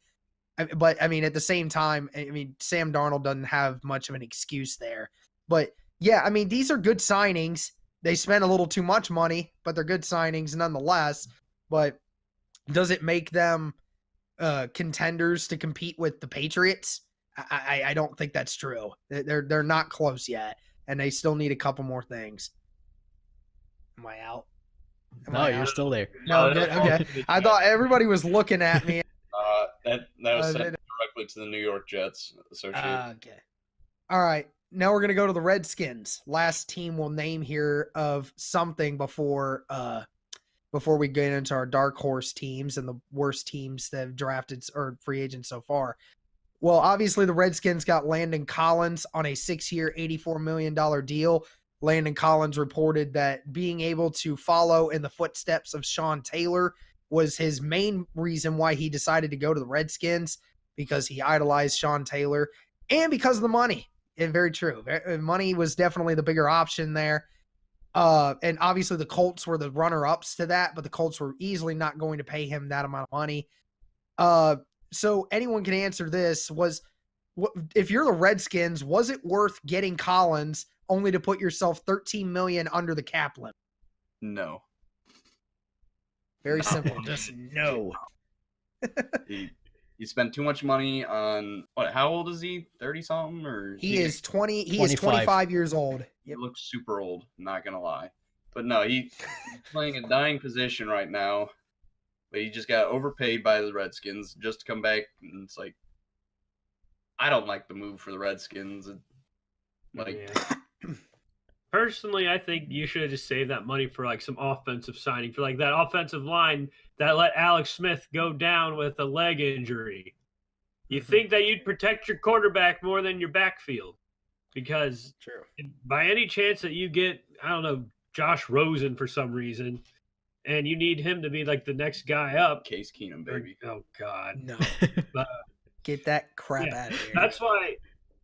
But, I mean, at the same time, I mean, Sam Darnold doesn't have much of an excuse there. But, yeah, I mean, these are good signings. They spent a little too much money, but they're good signings nonetheless. But does it make them contenders to compete with the Patriots? I don't think that's true. They're not close yet, and they still need a couple more things. Am I out? No, you're still there. No, good. Okay. I thought everybody was looking at me. That was sent directly to the New York Jets Association. Okay. All right. Now we're gonna go to the Redskins. Last team we'll name here of something before we get into our dark horse teams and the worst teams that have drafted or free agents so far. Well, obviously the Redskins got Landon Collins on a 6-year, $84 million deal. Landon Collins reported that being able to follow in the footsteps of Sean Taylor was his main reason why he decided to go to the Redskins, because he idolized Sean Taylor and because of the money. Very true. Money was definitely the bigger option there. And obviously the Colts were the runner-ups to that, but the Colts were easily not going to pay him that amount of money. So anyone can answer this. If you're the Redskins, was it worth getting Collins only to put yourself $13 million under the cap limit? No. Very simple. Just no. He spent too much money on what? How old is he? 30-something or he is 20? He is 25 years old. He looks super old. Not gonna lie, but no, he's playing a dying position right now. But he just got overpaid by the Redskins just to come back, and it's like, I don't like the move for the Redskins. Personally, I think you should have just saved that money for like some offensive signing, for like that offensive line that let Alex Smith go down with a leg injury. You think that you'd protect your quarterback more than your backfield, because by any chance that you get, I don't know, Josh Rosen for some reason, and you need him to be like the next guy up. Case Keenum, baby. Oh God, no! Get that crap out of here. That's why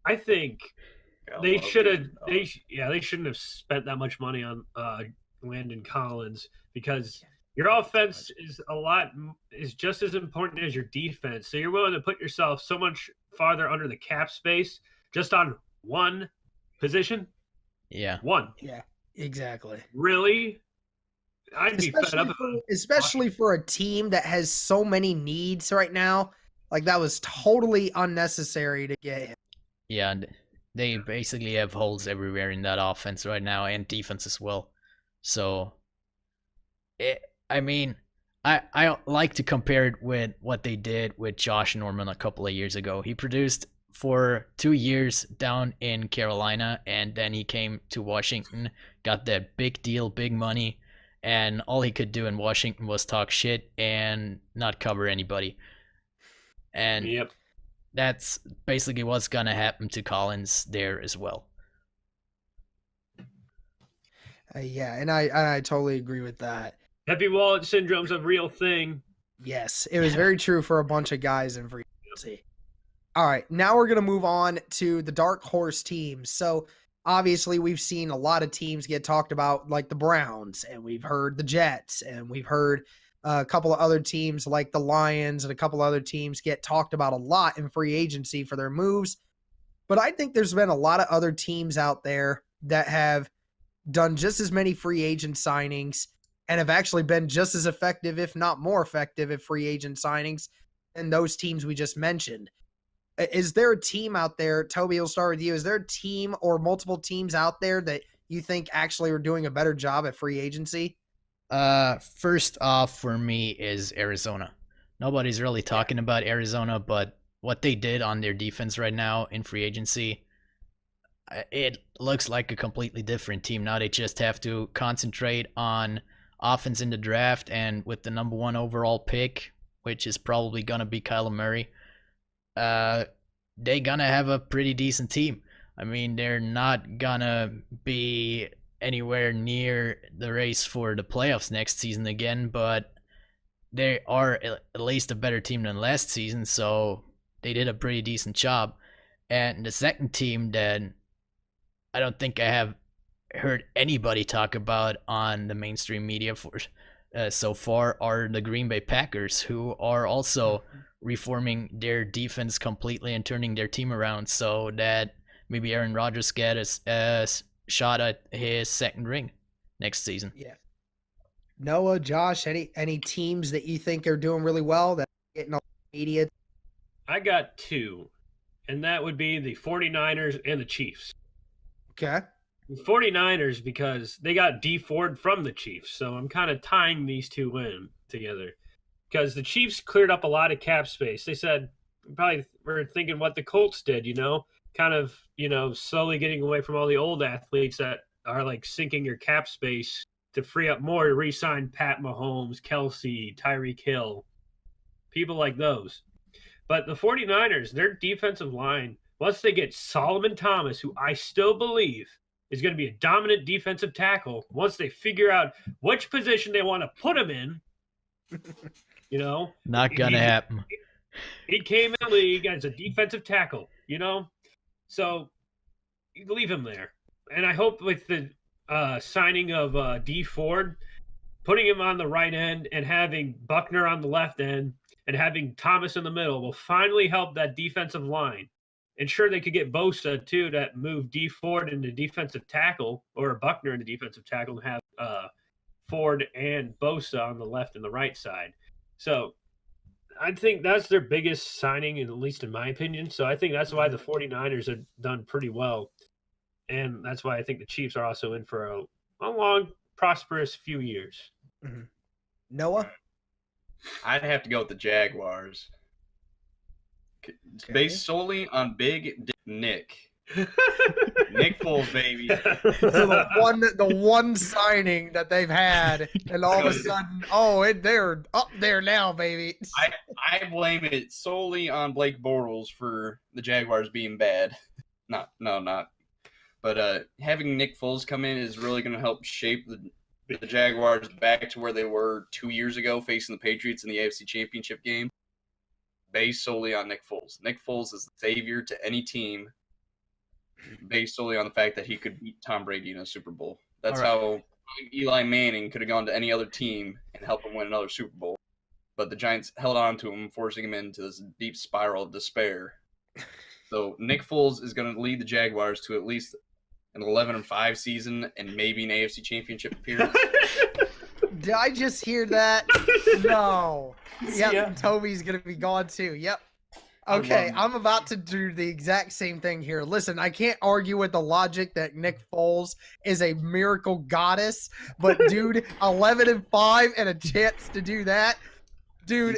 I think they should have. They shouldn't have spent that much money on Landon Collins, because your offense is just as important as your defense. So you're willing to put yourself so much farther under the cap space just on one position. Yeah. One. Yeah. Exactly. Really? I'd be fed up. Especially for a team that has so many needs right now. Like, that was totally unnecessary to get him. Yeah, they basically have holes everywhere in that offense right now and defense as well. So, I mean, I like to compare it with what they did with Josh Norman a couple of years ago. He produced for 2 years down in Carolina, and then he came to Washington, got that big deal, big money, and all he could do in Washington was talk shit and not cover anybody. And Yep. that's basically what's gonna happen to Collins there as well. Yeah, and I totally agree with that. Heavy wallet syndrome's a real thing. Yes, it was very true for a bunch of guys in free agency. All right, now we're going to move on to the dark horse teams. So, obviously, we've seen a lot of teams get talked about, like the Browns, and we've heard the Jets, and we've heard a couple of other teams like the Lions and a couple other teams get talked about a lot in free agency for their moves. But I think there's been a lot of other teams out there that have done just as many free agent signings and have actually been just as effective, if not more effective, at free agent signings than those teams we just mentioned. Is there a team out there, Toby, we'll start with you. Is there a team or multiple teams out there that you think actually are doing a better job at free agency? First off for me is Arizona. Nobody's really talking about Arizona, but what they did on their defense right now in free agency, it looks like a completely different team. Now they just have to concentrate on offense in the draft, and with the number 1 overall pick, which is probably gonna be Kyler Murray, they gonna have a pretty decent team. I mean, they're not gonna be anywhere near the race for the playoffs next season again, but they are at least a better team than last season, so they did a pretty decent job. And the second team that I don't think I have heard anybody talk about on the mainstream media for so far are the Green Bay Packers, who are also reforming their defense completely and turning their team around so that maybe Aaron Rodgers gets a shot at his second ring next season. Yeah. Noah, Josh, any teams that you think are doing really well that are getting all the media? I got 2, and that would be the 49ers and the Chiefs. Okay. The 49ers, because they got Dee Ford from the Chiefs, so I'm kind of tying these two in together. Because the Chiefs cleared up a lot of cap space. They said, probably were thinking what the Colts did, kind of, slowly getting away from all the old athletes that are like sinking your cap space to free up more to re-sign Pat Mahomes, Kelsey, Tyreek Hill, people like those. But the 49ers, their defensive line, once they get Solomon Thomas, who I still believe is going to be a dominant defensive tackle, once they figure out which position they want to put him in, Not gonna happen. He came in the league as a defensive tackle, so you leave him there. And I hope with the signing of Dee Ford, putting him on the right end and having Buckner on the left end and having Thomas in the middle will finally help that defensive line. And sure, they could get Bosa, too, that move Dee Ford into defensive tackle or Buckner into defensive tackle and have Ford and Bosa on the left and the right side. So I think that's their biggest signing, at least in my opinion. So I think that's why the 49ers have done pretty well. And that's why I think the Chiefs are also in for a long, prosperous few years. Mm-hmm. Noah? I'd have to go with the Jaguars. It's based solely on Big Dick Nick. Nick Foles, baby. So the one signing that they've had, and all of a sudden, they're up there now, baby. I blame it solely on Blake Bortles for the Jaguars being bad. Not. But having Nick Foles come in is really going to help shape the Jaguars back to where they were 2 years ago, facing the Patriots in the AFC Championship game. Based solely on Nick Foles. Nick Foles is the savior to any team, based solely on the fact that he could beat Tom Brady in a Super Bowl. That's how Eli Manning could have gone to any other team and helped him win another Super Bowl. But the Giants held on to him, forcing him into this deep spiral of despair. So Nick Foles is going to lead the Jaguars to at least an 11-5 season and maybe an AFC Championship appearance. Did I just hear that? No. ya. Yep, Toby's gonna be gone too. Yep. I Okay, love- I'm about to do the exact same thing here. Listen, I can't argue with the logic that Nick Foles is a miracle goddess, but dude, 11-5 and a chance to do that, dude,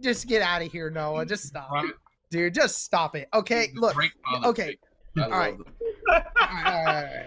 just get out of here, Noah. Just stop, dude. Just stop it. Okay, look. Great father Okay. figure. I All right. love it. All right.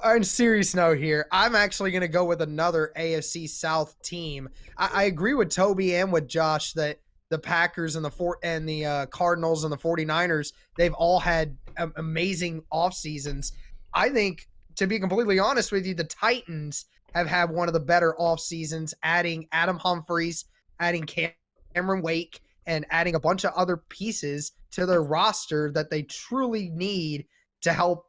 On a serious note here, I'm actually going to go with another AFC South team. I agree with Toby and with Josh that the Packers and the Cardinals and the 49ers, they've all had amazing off seasons. I think, to be completely honest with you, the Titans have had one of the better off seasons, adding Adam Humphries, adding Cameron Wake, and adding a bunch of other pieces to their roster that they truly need to help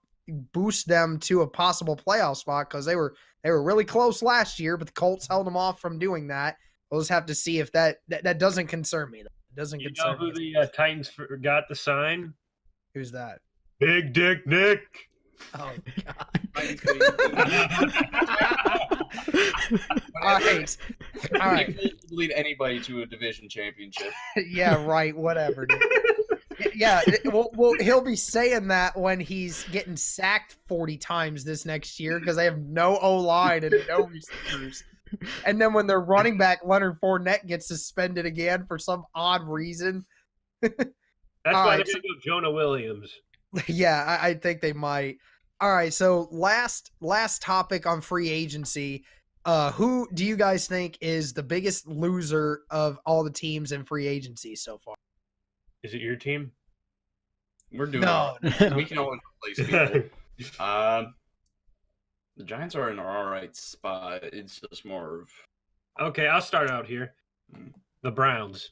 boost them to a possible playoff spot, because they were really close last year, but the Colts held them off from doing that. We'll just have to see if that doesn't concern me. Though. It doesn't You concern know who me. the Titans forgot to sign? Who's that? Big Dick Nick. Oh God! All right, all right. Nick Foles would lead anybody to a division championship. Yeah, right. Whatever. Dude. Yeah, well, he'll be saying that when he's getting sacked 40 times this next year because they have no O-line and no receivers. And then when their running back Leonard Fournette gets suspended again for some odd reason, That's All why right, they're going to go Jonah Williams. yeah, I think they might. All right, so last topic on free agency. Who do you guys think is the biggest loser of all the teams in free agency so far? Is it your team? We're doing No, it. We can always replace people. The Giants are in an all right spot. It's just more of Okay, I'll start out here. The Browns.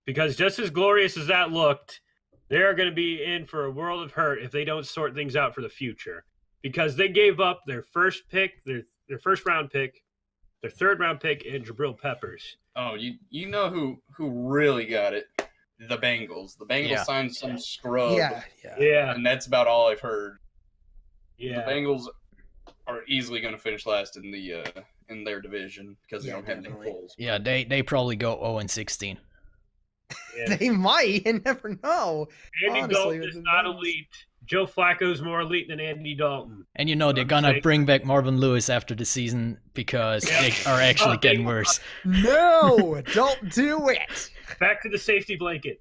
Because just as glorious as that looked, they are going to be in for a world of hurt if they don't sort things out for the future. Because they gave up their first pick, their first round pick, their third round pick, and Jabril Peppers. oh, you know who really got it? The Bengals. The Bengals Yeah. signed some scrub. yeah. Yeah, And that's about all I've heard. yeah. The Bengals are easily going to finish last in the in their division because they Yeah, don't have Nick definitely. Foles. Yeah, they probably go 0-16. yeah. They might. You never know. Andy honestly, Dalton with is the not Bengals. elite. Joe Flacco's more elite than Andy Dalton. And you know they're I'm gonna saying- bring back Marvin Lewis after the season because Yeah. they are actually Oh, getting they- worse. No, don't do it. Back to the safety blanket.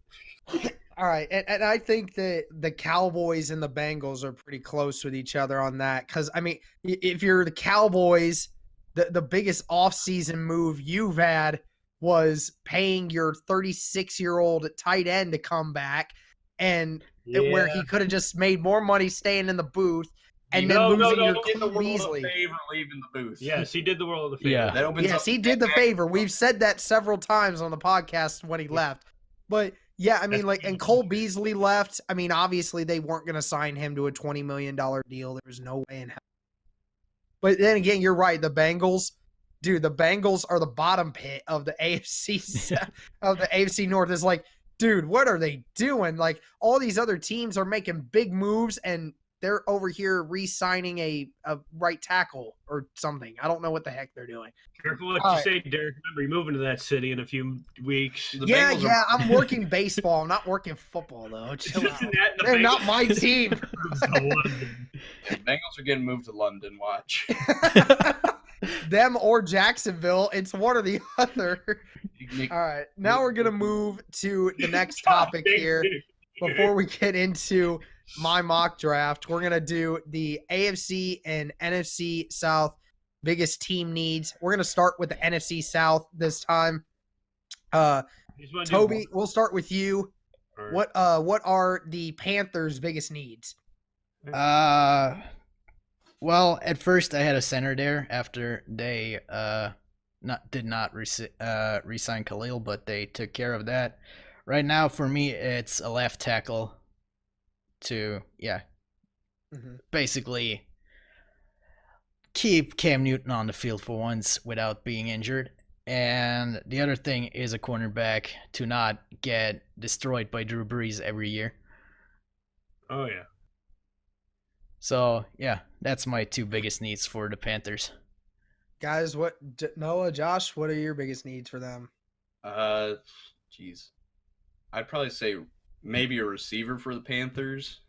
All right, and I think that the Cowboys and the Bengals are pretty close with each other on that. Because I mean, if you're the Cowboys, the biggest offseason move you've had was paying your 36-year-old tight end to come back, and where he could have just made more money staying in the booth, and then losing your Get the Cole world Beasley. a favor leaving the booth. Yes, he did the world a favor. Yeah. That opens Yes, up he did the back- favor. We've said that several times on the podcast when he left. But yeah, I mean, That's like, and Cole Beasley left. I mean, obviously they weren't going to sign him to a $20 million deal. There was no way in hell. But then again, you're right. The Bengals, dude, the Bengals are the bottom pit of the AFC of the AFC North. Is like, dude, what are they doing? Like, all these other teams are making big moves, and they're over here re-signing a right tackle or something. I don't know what the heck they're doing. Careful what All you right. say, Derek. Remember, you're moving to that city in a few weeks. The Yeah, Bengals are- yeah, I'm working baseball. I'm not working football though. Chill out. Cincinnati, the They're not Bengals my team. moves to London. The Bengals are getting moved to London. Watch. Them or Jacksonville. It's one or the other. Nick- All right. Now we're going to move to the next topic here. Before we get into my mock draft, we're going to do the AFC and NFC South biggest team needs. We're going to start with the NFC South this time. Just wanna do Toby, we'll start with you. one. What are the Panthers' biggest needs? Well, at first I had a center there after they did not re-sign Khalil, but they took care of that. Right now, for me, it's a left tackle to Mhm. basically keep Cam Newton on the field for once without being injured. And the other thing is a cornerback to not get destroyed by Drew Brees every year. Oh yeah. So yeah, that's my two biggest needs for the Panthers. Guys, Noah, Josh, what are your biggest needs for them? Jeez. I'd probably say maybe a receiver for the Panthers.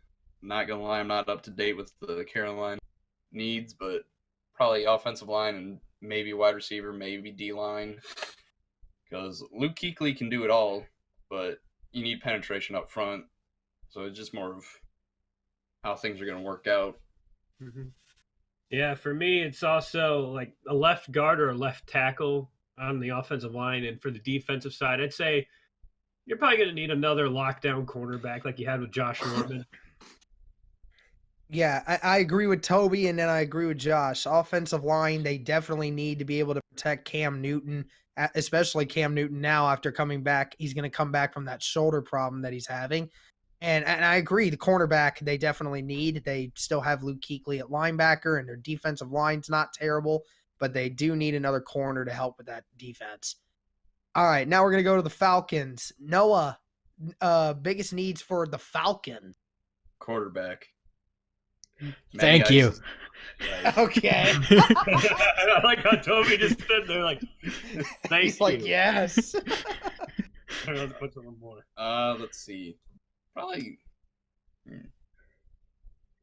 Not gonna lie, I'm not up to date with the Carolina needs, but probably offensive line and maybe wide receiver, maybe D line. Because Luke Kuechly can do it all, but you need penetration up front. So it's just more of how things are gonna work out. Yeah, for me, it's also like a left guard or a left tackle on the offensive line. And for the defensive side, I'd say you're probably going to need another lockdown cornerback like you had with Josh Norman. Yeah, I agree with Toby, and then I agree with Josh. Offensive line, they definitely need to be able to protect Cam Newton, especially Cam Newton now after coming back. He's going to come back from that shoulder problem that he's having. And I agree, the cornerback they definitely need. They still have Luke Kuechly at linebacker, and their defensive line's not terrible, but they do need another corner to help with that defense. All right, now we're going to go to the Falcons. Noah, biggest needs for the Falcons. Quarterback. Thank you. Okay. I like how Toby just stood there like, thank He's you. like, yes. Let's put some more. Let's see. Probably.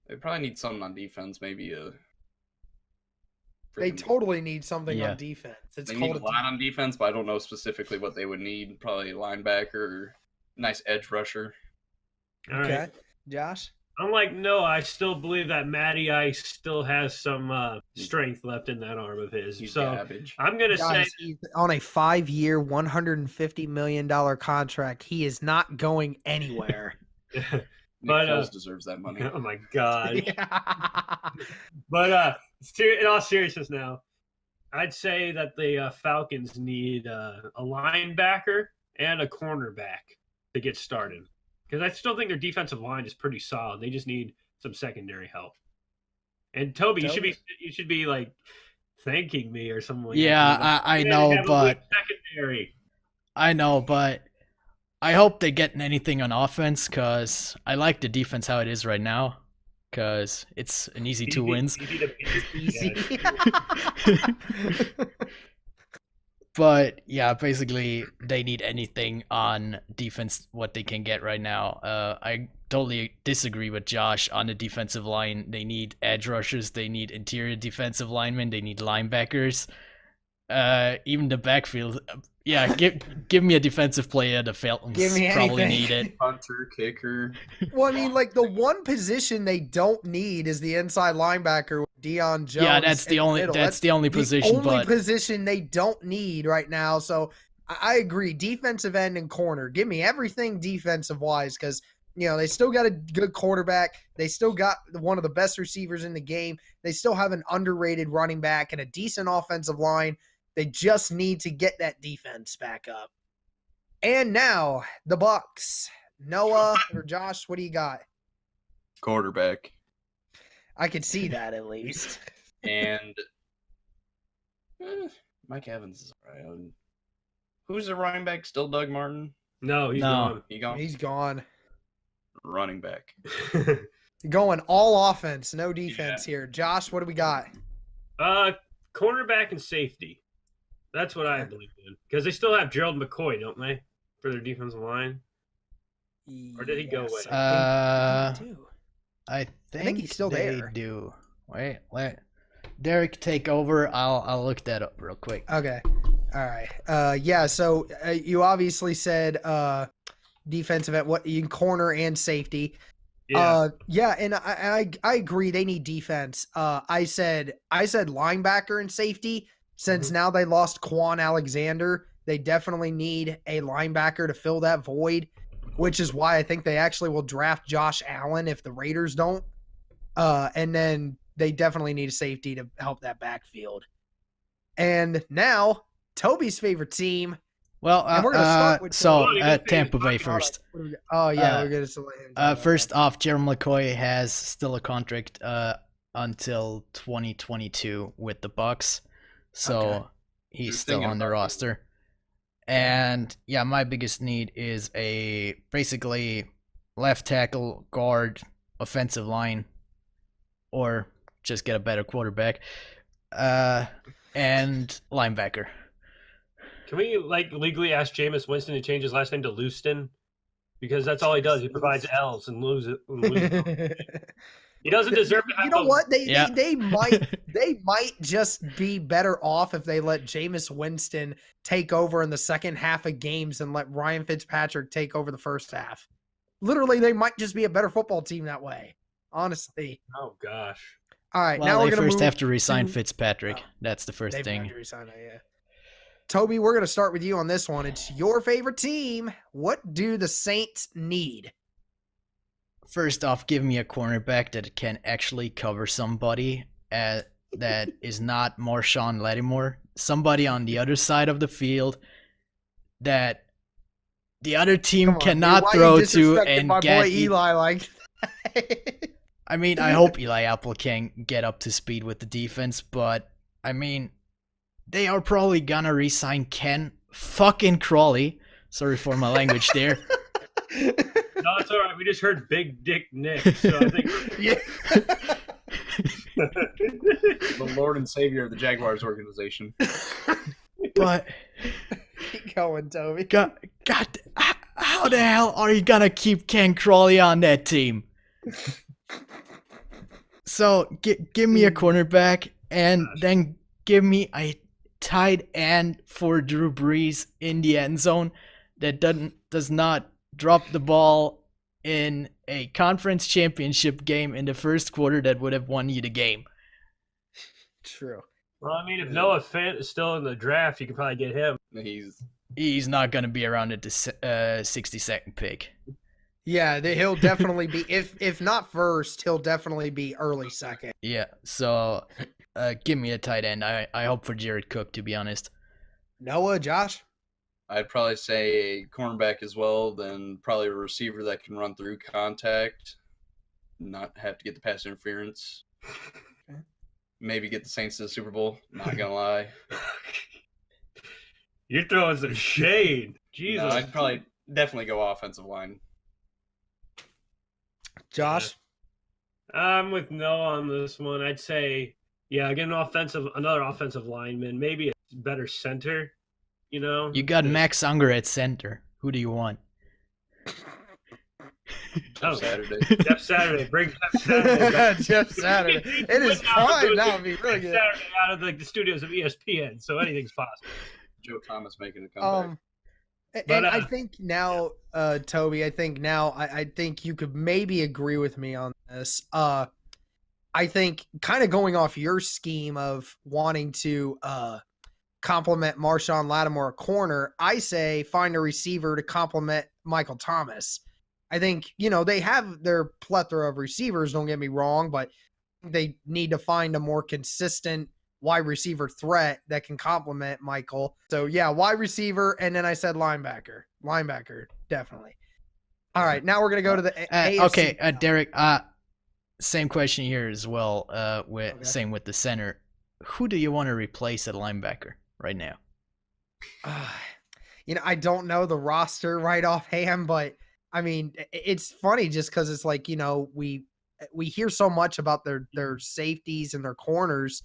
They probably need something on defense. Maybe a. They totally need something Yeah. on defense. It's They called need a lot on defense, but I don't know specifically what they would need. Probably linebacker or nice edge rusher. All Okay. right. Josh? I'm like, no, I still believe that Matty Ice still has some strength left in that arm of his. He's So garbage. I'm going to say Guys, he's on a 5-year, $150 million contract. He is not going anywhere. Nick but, Foles deserves that money. oh my God. Yeah. But in all seriousness now, I'd say that the Falcons need a linebacker and a cornerback to get started. Because I still think their defensive line is pretty solid. They just need some secondary help. And Toby, you should be like thanking me or something like Yeah, that. I You know, have a good but secondary. I know, but I hope they get anything on offense because I like the defense how it is right now because it's an easy 2 wins. Easy to beat. Easy. Yeah. But yeah, basically they need anything on defense what they can get right now. I totally disagree with Josh on the defensive line. They need edge rushers, they need interior defensive linemen, they need linebackers. Even the backfield. Yeah, give me a defensive player. The Falcons Give me probably anything. need it. Punter, kicker. Well, I mean, like the one position they don't need is the inside linebacker with Deion Jones. Yeah, that's the in only middle. that's the only position. The only But position they don't need right now. So I agree. Defensive end and corner. Give me everything defensive wise because they still got a good quarterback. They still got one of the best receivers in the game. They still have an underrated running back and a decent offensive line. They just need to get that defense back up. And now the Bucks. Noah or Josh, what do you got? Quarterback. I could see that at least. And Mike Evans is all right. Who's the running back? Still Doug Martin? No, he's No. He gone? He's gone. Running back. gone. Going all offense, no defense here. Josh, what do we got? Cornerback and safety. That's what I believe in. Because they still have Gerald McCoy, don't they? For their defensive line. Or did he go away? I think I think he's still they there. do. Wait, let Derek take over. I'll look that up real quick. Okay. All right. Yeah, so you obviously said defensive at what in corner and safety. Yeah. Yeah, and I agree they need defense. I said linebacker and safety since now they lost Quan Alexander. They definitely need a linebacker to fill that void, which is why I think they actually will draft Josh Allen if the Raiders don't. And then they definitely need a safety to help that backfield. And now Toby's favorite team. Well, And we're gonna start with Tampa Bay first. Oh yeah, Uh, we're gonna select him. First off, Jeremy McCoy has still a contract until 2022 with the Bucks, so Okay. he's Just still thinking on the about it. roster. And yeah, my biggest need is a basically left tackle, guard, offensive line, or just get a better quarterback. And linebacker. Can we legally ask Jameis Winston to change his last name to Leuston? Because that's all he does. He provides L's and loses. He doesn't deserve to have. You know what? Yeah. They might just be better off if they let Jameis Winston take over in the second half of games and let Ryan Fitzpatrick take over the first half. Literally, they might just be a better football team that way. Honestly. Oh gosh. All right, Well, now we're they gonna first move have to resign to- Fitzpatrick. Oh. That's the first They've thing. got to resign that, yeah. Toby, we're gonna start with you on this one. It's your favorite team. What do the Saints need? First off, give me a cornerback that can actually cover somebody that is not Marshawn Lattimore. Somebody on the other side of the field that the other team Come on, dude, cannot why throw you to disrespecting and my get. boy Eli like that? I mean, I hope Eli Apple can get up to speed with the defense, but I mean, they are probably gonna re-sign Ken fucking Crawley. Sorry for my language there. No, it's all right. We just heard Big Dick Nick, so I think. Yeah. The Lord and Savior of the Jaguars organization. But Keep going, Toby. God, how the hell are you gonna keep Ken Crawley on that team? So give me a cornerback and then give me a tight end for Drew Brees in the end zone that does not drop the ball in a conference championship game in the first quarter that would have won you the game. True. Well, I mean, if Noah Fant is still in the draft, you could probably get him. He's not going to be around at the 62nd pick. Yeah, he'll definitely be if not first, he'll definitely be early second. Yeah, so give me a tight end. I hope for Jared Cook, to be honest. Noah, Josh? I'd probably say a cornerback as well, then probably a receiver that can run through contact, not have to get the pass interference. Okay. Maybe get the Saints to the Super Bowl. Not gonna lie. You're throwing some shade. Jesus. No, I'd probably definitely go offensive line. Josh? I'm with Noah on this one. I'd say, yeah, get another offensive lineman, maybe a better center. You know, You got Max Unger at center. Who do you want? Oh, Saturday. Jeff Saturday. Bring Jeff Saturday back. Jeff Saturday. It is fine now. Be really good. Saturday out of the studios of ESPN, so anything's possible. Joe Thomas making a comeback. And I think now, Toby, I think you could maybe agree with me on this. I think kind of going off your scheme of wanting to complement Marshawn Lattimore at corner, I say find a receiver to complement Michael Thomas. I think, they have their plethora of receivers, don't get me wrong, but they need to find a more consistent wide receiver threat that can complement Michael. So yeah, wide receiver, and then I said linebacker. Linebacker, definitely. All right, now we're gonna go to the AFC. Okay, Derek. Same question here as well. Same with the center. Who do you want to replace at linebacker right now? I don't know the roster right offhand, but I mean, it's funny just because it's like we hear so much about their safeties and their corners.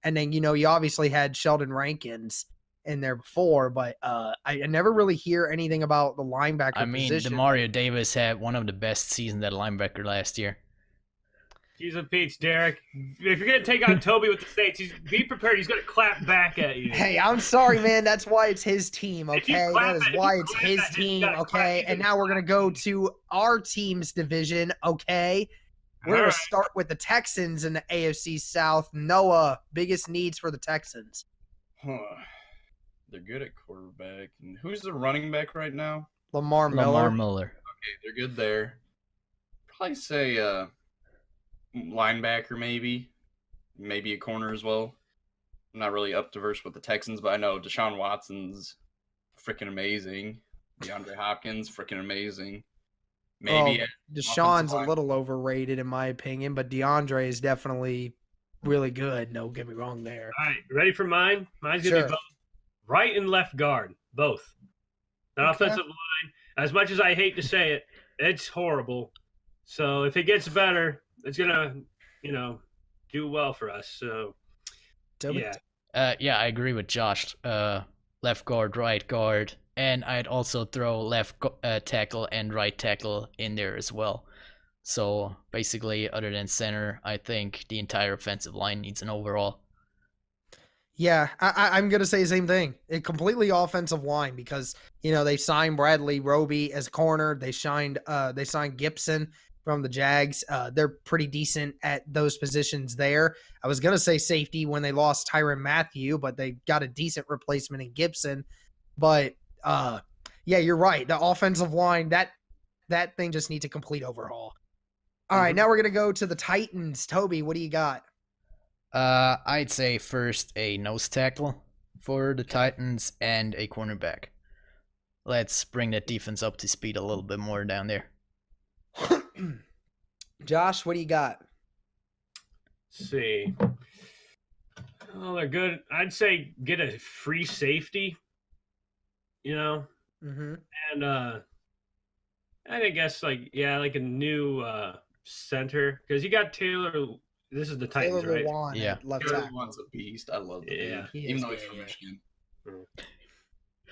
And then, you obviously had Sheldon Rankins in there before, but I never really hear anything about the linebacker position. Demario Davis had one of the best seasons at linebacker last year. He's a Pete's, Derek. If you're going to take on Toby with the Saints, be prepared. He's going to clap back at you. Hey, I'm sorry, man. That's why it's his team, If you okay? clap That is it, why you it's clap his that, you team, gotta clap. okay? And now we're going to go to our team's division, okay? We're going All to start with the Texans in the AFC South. Noah, biggest needs for the Texans. They're good at quarterback. And who's the running back right now? Lamar Lamar Miller. Miller. Okay, they're good there. Probably say linebacker maybe. Maybe a corner as well. I'm not really up to verse with the Texans, but I know Deshaun Watson's freaking amazing. DeAndre Hopkins, freaking amazing. Maybe Deshaun's a line. little overrated in my opinion, but DeAndre is definitely really good. No, get me wrong there. All right, ready for mine? Mine's going to Sure. be both. Right and left guard, both. The Okay. offensive line, as much as I hate to say it, it's horrible. So if it gets better, it's going to, do well for us. So Toby? yeah, Yeah, I agree with Josh. Left guard, right guard, and I'd also throw tackle and right tackle in there as well. So basically, other than center, I think the entire offensive line needs an overhaul. Yeah, I'm gonna say the same thing. A completely offensive line because they signed Bradley Roby as corner. They signed Gibson from the Jags. They're pretty decent at those positions there. I was gonna say safety when they lost Tyrann Mathieu, but they got a decent replacement in Gibson. But yeah, you're right. The offensive line that thing just needs a complete overhaul. All right, now we're gonna go to the Titans. Toby, what do you got? I'd say first a nose tackle for the Titans and a cornerback. Let's bring that defense up to speed a little bit more down there. Josh, what do you got? let's see. Oh, they're good. I'd say get a free safety. Mm-hmm. And I guess like a new center because you got Taylor. This is the Titans, Taylor right? Lewan Yeah. at left Taylor tackle. Lewan's a beast. I love the Yeah. dude. He Even is though he's good, from right? Michigan. Mm.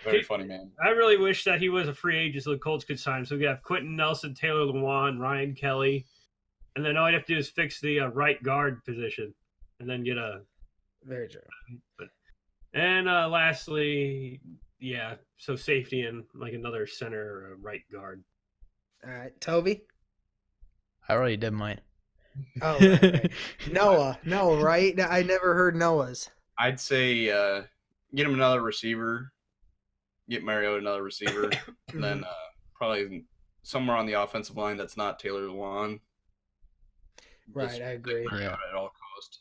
Very funny man. I really wish that he was a free agent so the Colts could sign him. So we have Quentin Nelson, Taylor Lewan, Ryan Kelly, and then all you have to do is fix the right guard position, and then get a. Very true. And lastly, yeah, so safety and like another center or a right guard. All right, Toby. I already did mine. Oh, right. Noah, right? I never heard Noah's. I'd say get him another receiver. Get Mariota another receiver. And then probably somewhere on the offensive line that's not Taylor Lewan. Right, Just I agree. Mariota at all cost.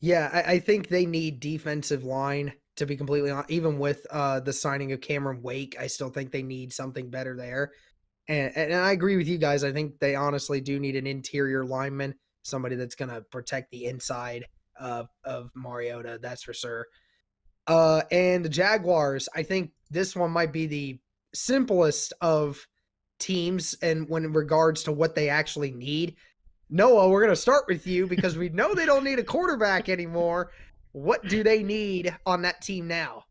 Yeah, I think they need defensive line to be completely honest. Even with the signing of Cameron Wake, I still think they need something better there. And I agree with you guys. I think they honestly do need an interior lineman, somebody that's going to protect the inside of Mariota. That's for sure. And the Jaguars, I think this one might be the simplest of teams, and when in regards to what they actually need. Noah, we're going to start with you because we know they don't need a quarterback anymore. What do they need on that team now?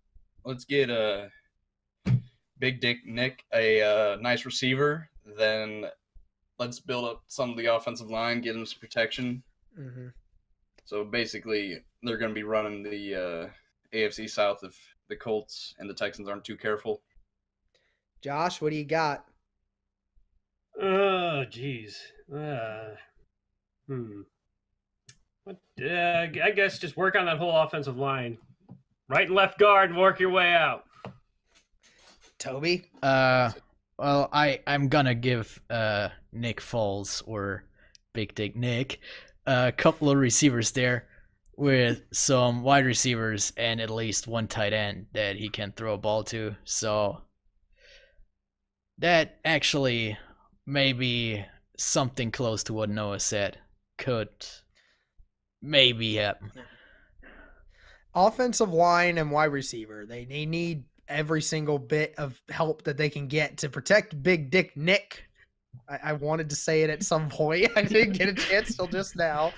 Let's get Big Dick Nick a nice receiver. Then let's build up some of the offensive line, get him some protection. Mm-hmm. So basically, they're going to be running the AFC South if the Colts and the Texans aren't too careful. Josh, what do you got? Oh, geez. I guess just work on that whole offensive line. Right and left guard and work your way out. Toby? Well, I'm gonna give Nick Foles or Big Dick Nick a couple of receivers there with some wide receivers and at least one tight end that he can throw a ball to. So that actually may be something close to what Noah said could maybe happen. Offensive line and wide receiver. They need every single bit of help that they can get to protect Big Dick Nick. I wanted to say it at some point. I didn't get a chance till just now.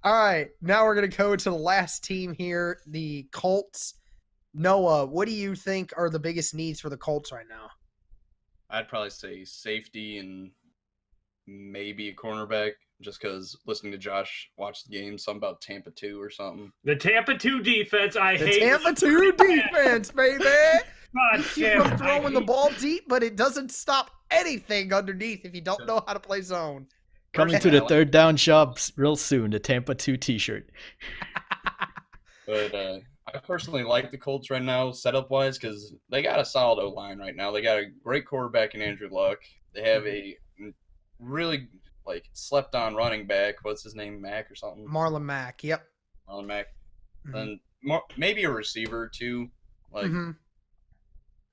All right, now we're going to go to the last team here, the Colts. Noah, what do you think are the biggest needs for the Colts right now? I'd probably say safety and maybe a cornerback, just because listening to Josh watch the game, something about Tampa 2 or something. The Tampa 2 defense, I The hate. Tampa 2 defense, baby. God Keep damn them it, I throwing the hate- ball deep, but it doesn't stop anything underneath if you don't know how to play zone. Coming to the third down shops real soon, the Tampa 2 t-shirt. But I personally like the Colts right now, setup-wise, because they got a solid O-line right now. They got a great quarterback in Andrew Luck. They have a really, slept-on running back. What's his name, Mack or something? Marlon Mack, yep. Marlon Mack. Mhm. Then maybe a receiver, too, Mhm.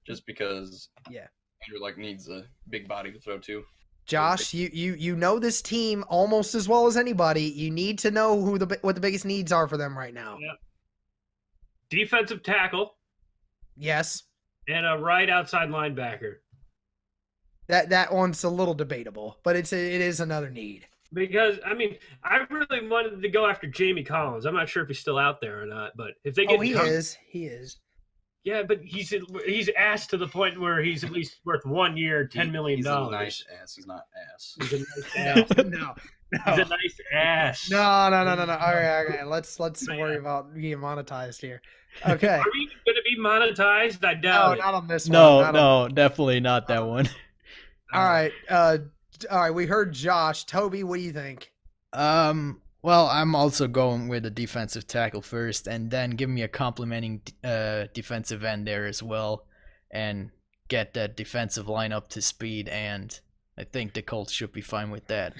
just because Yeah. Andrew Luck needs a big body to throw to. Josh, you know this team almost as well as anybody. You need to know what the biggest needs are for them right now. Yeah. Defensive tackle Yes. and a right outside linebacker. That one's a little debatable, but it is another need. Because I mean, I really wanted to go after Jamie Collins. I'm not sure if he's still out there or not, but if they get Oh, he is. He is. yeah, but he's ass to the point where he's at least worth 1 year, $10 million. He's a nice ass. He's not ass. He's a nice ass. No. He's a nice ass. No. All right. Let's worry about being monetized here. Okay. Are we going to be monetized? I doubt No, it. not on this one. No, Not on- no, definitely not that one. All right. All right. We heard Josh. Toby, what do you think? Well, I'm also going with a defensive tackle first, and then give me a complimenting defensive end there as well, and get that defensive line up to speed. And I think the Colts should be fine with that.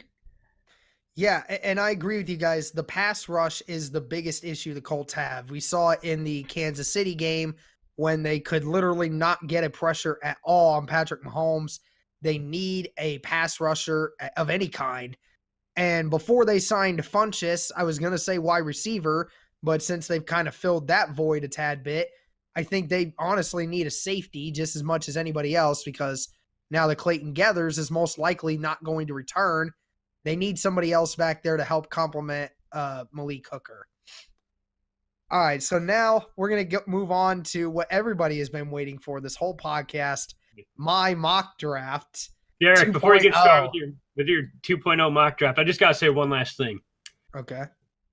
Yeah, and I agree with you guys. The pass rush is the biggest issue the Colts have. We saw it in the Kansas City game when they could literally not get a pressure at all on Patrick Mahomes. They need a pass rusher of any kind. And before they signed Funchess, I was going to say wide receiver, but since they've kind of filled that void a tad bit, I think they honestly need a safety just as much as anybody else, because now that Clayton Gathers is most likely not going to return, they need somebody else back there to help complement Malik Hooker. All right, so now we're going to move on to what everybody has been waiting for this whole podcast, my mock draft. Derek, before you get started 2.0. with your 2.0 mock draft, I just got to say one last thing. Okay.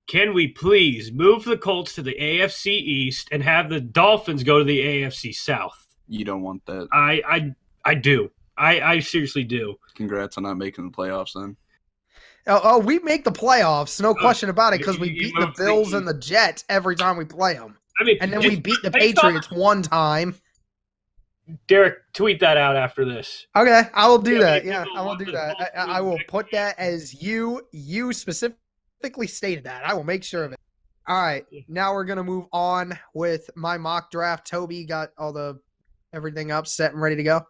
Can we please move the Colts to the AFC East and have the Dolphins go to the AFC South? You don't want that. I do. I seriously do. Congrats on not making the playoffs then. Oh, we make the playoffs, no question about it, because we you beat the move Bills the- and the Jets every time we play them. I mean, And then we beat the based on- Patriots one time. Derek, tweet that out after this. Okay, I will do Yeah, that. we Yeah, will I will want do the that. Colts I will back put that as you specifically stated that. I will make sure of it. All right, now we're gonna move on with my mock draft. Toby got everything up, set, and ready to go.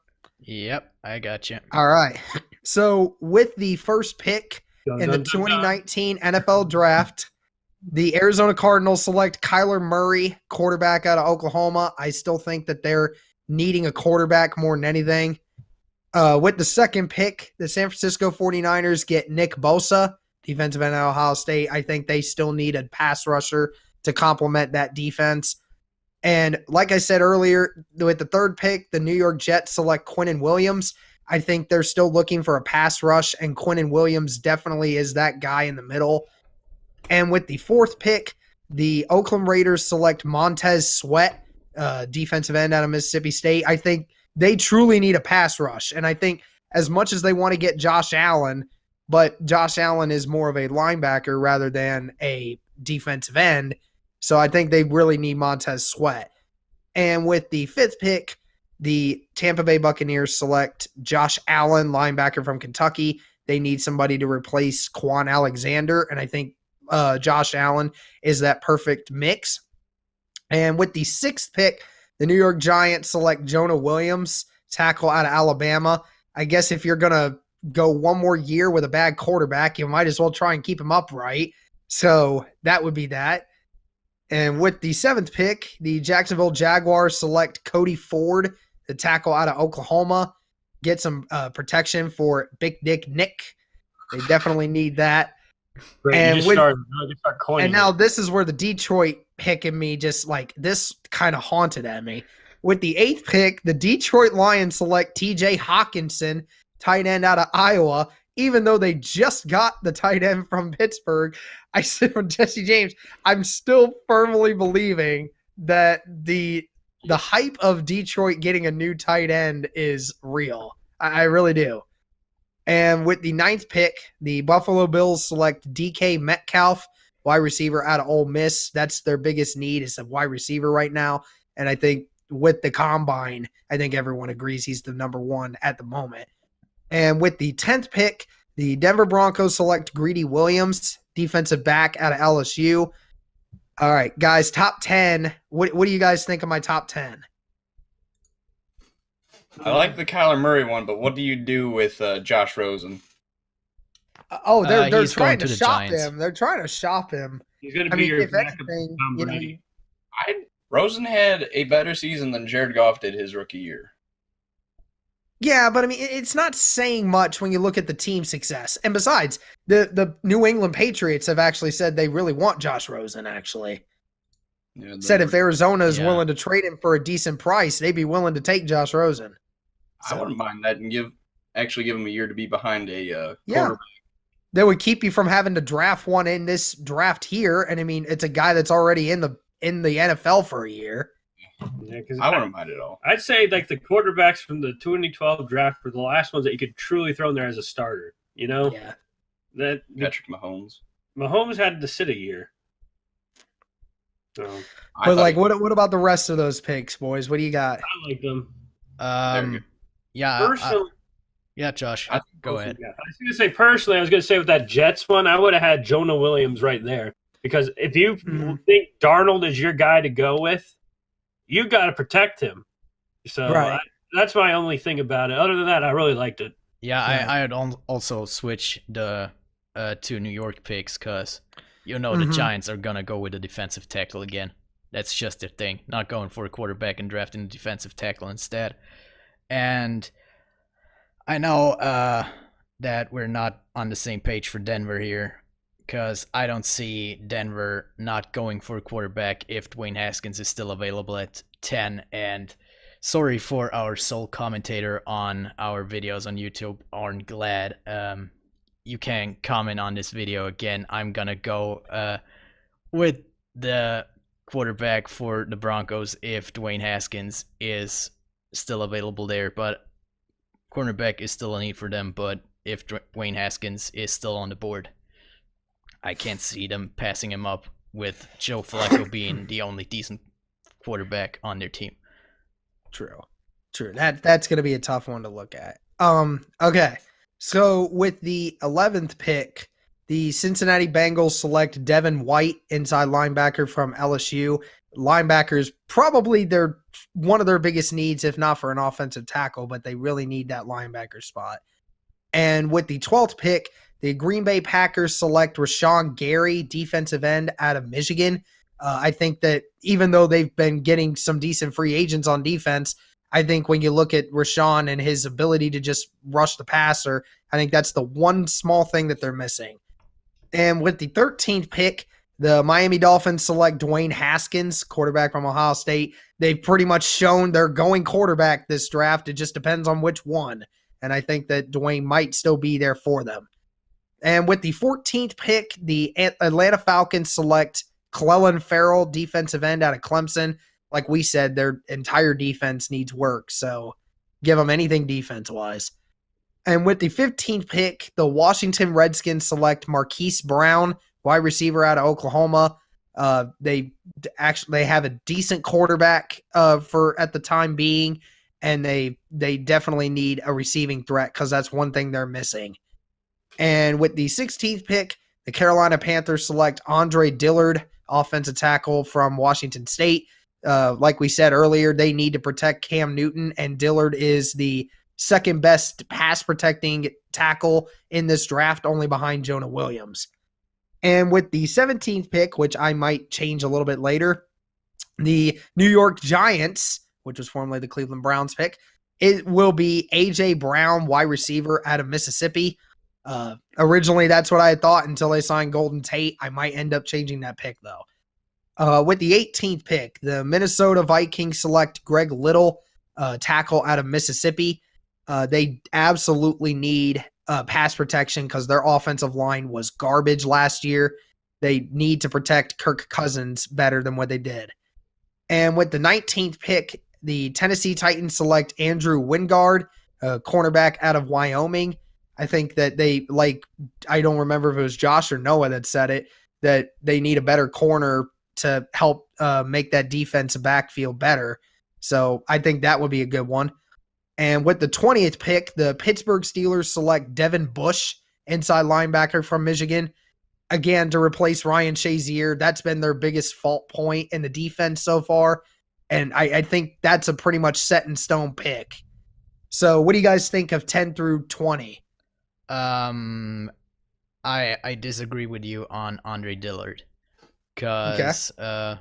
Yep, I got you. All right. So with the first pick in the 2019 NFL Draft, the Arizona Cardinals select Kyler Murray, quarterback out of Oklahoma. I still think that they're needing a quarterback more than anything. With the second pick, the San Francisco 49ers get Nick Bosa, defensive end at Ohio State. I think they still need a pass rusher to complement that defense. And like I said earlier, with the third pick, the New York Jets select Quinnen Williams. I think they're still looking for a pass rush, and Quinnen Williams definitely is that guy in the middle. And with the fourth pick, the Oakland Raiders select Montez Sweat, defensive end out of Mississippi State. I think they truly need a pass rush. And I think as much as they want to get Josh Allen, but Josh Allen is more of a linebacker rather than a defensive end. So I think they really need Montez Sweat. And with the fifth pick, the Tampa Bay Buccaneers select Josh Allen, linebacker from Kentucky. They need somebody to replace Quan Alexander, and I think Josh Allen is that perfect mix. And with the sixth pick, the New York Giants select Jonah Williams, tackle out of Alabama. I guess if you're going to go one more year with a bad quarterback, you might as well try and keep him upright. So that would be that. And with the seventh pick, the Jacksonville Jaguars select Cody Ford, the tackle out of Oklahoma. Get some protection for Big Dick Nick. They definitely need that. Great, And you just with- start coining And now it. this is where the Detroit pick in me just like this kind of haunted at me. With the eighth pick, the Detroit Lions select TJ Hawkinson, tight end out of Iowa. Even though they just got the tight end from Pittsburgh, I said from Jesse James, I'm still firmly believing that the hype of Detroit getting a new tight end is real. I really do. And with the ninth pick, the Buffalo Bills select DK Metcalf, wide receiver out of Ole Miss. That's their biggest need is a wide receiver right now. And I think with the combine, I think everyone agrees he's the number one at the moment. And with the 10th pick, the Denver Broncos select Greedy Williams, defensive back out of LSU. All right, guys, top 10. What do you guys think of my top 10? I like the Kyler Murray one, but what do you do with Josh Rosen? Oh, they're He's trying going to to the shop Giants. him. They're trying to shop him. He's going to I be mean, your if backup anything, Tom you know, Brady. Rosen had a better season than Jared Goff did his rookie year. Yeah, but I mean, it's not saying much when you look at the team success. And besides, the New England Patriots have actually said they really want Josh Rosen, actually. Yeah, Said if Arizona is Yeah. willing to trade him for a decent price, they'd be willing to take Josh Rosen. I wouldn't mind that and give him a year to be behind a Yeah. quarterback. That would keep you from having to draft one in this draft here. And I mean, it's a guy that's already in the NFL for a year. Yeah, because I wouldn't mind at all. I'd say like the quarterbacks from the 2012 draft were the last ones that you could truly throw in there as a starter. You know, Yeah. that Patrick Mahomes. Mahomes had to sit a year. So I But thought like, he- what about the rest of those picks, boys? What do you got? I like them. Yeah. Personally, Yeah, Josh, I think go both ahead. yeah, I was going to say personally, I was going to say with that Jets one, I would have had Jonah Williams right there because if you Mhm. think Darnold is your guy to go with, you got to protect him. So Right. that's my only thing about it. Other than that, I really liked it. Yeah, Yeah. I would also switch the two New York picks because the Mhm. Giants are gonna go with a defensive tackle again. That's just their thing. Not going for a quarterback and drafting a defensive tackle instead. And I know that we're not on the same page for Denver here because I don't see Denver not going for a quarterback if Dwayne Haskins is still available at 10. And sorry for our sole commentator on our videos on YouTube, Arn Glad. You can comment on this video again. I'm gonna go with the quarterback for the Broncos if Dwayne Haskins is still available there, but cornerback is still a need for them. But if Dwayne Haskins is still on the board, I can't see them passing him up with Joe Flacco being the only decent quarterback on their team. True. That's going to be a tough one to look at. Okay. So with the 11th pick, the Cincinnati Bengals select Devin White, inside linebacker from LSU. Linebackers probably one of their biggest needs, if not for an offensive tackle, but they really need that linebacker spot. And with the 12th pick, the Green Bay Packers select Rashawn Gary, defensive end out of Michigan. I think that even though they've been getting some decent free agents on defense, I think when you look at Rashawn and his ability to just rush the passer, I think that's the one small thing that they're missing. And with the 13th pick, the Miami Dolphins select Dwayne Haskins, quarterback from Ohio State. They've pretty much shown they're going quarterback this draft. It just depends on which one. And I think that Dwayne might still be there for them. And with the 14th pick, the Atlanta Falcons select Clellan Ferrell, defensive end out of Clemson. Like we said, their entire defense needs work. So give them anything defense-wise. And with the 15th pick, the Washington Redskins select Marquise Brown, wide receiver out of Oklahoma. They have a decent quarterback for at the time being, and they definitely need a receiving threat because that's one thing they're missing. And with the 16th pick, the Carolina Panthers select Andre Dillard, offensive tackle from Washington State. Like we said earlier, they need to protect Cam Newton, and Dillard is the second best pass protecting tackle in this draft, only behind Jonah Williams. And with the 17th pick, which I might change a little bit later, the New York Giants, which was formerly the Cleveland Browns pick, it will be A.J. Brown, wide receiver out of Mississippi. Originally, that's what I had thought until they signed Golden Tate. I might end up changing that pick, though. With the 18th pick, the Minnesota Vikings select Greg Little, tackle out of Mississippi. They absolutely need pass protection because their offensive line was garbage last year. They need to protect Kirk Cousins better than what they did. And with the 19th pick, the Tennessee Titans select Andrew Wingard, cornerback out of Wyoming. I think that I don't remember if it was Josh or Noah that said it, that they need a better corner to help make that defensive backfield better. So I think that would be a good one. And with the 20th pick, the Pittsburgh Steelers select Devin Bush, inside linebacker from Michigan, again, to replace Ryan Shazier. That's been their biggest fault point in the defense so far. And I think that's a pretty much set in stone pick. So what do you guys think of 10 through 20? I disagree with you on Andre Dillard because I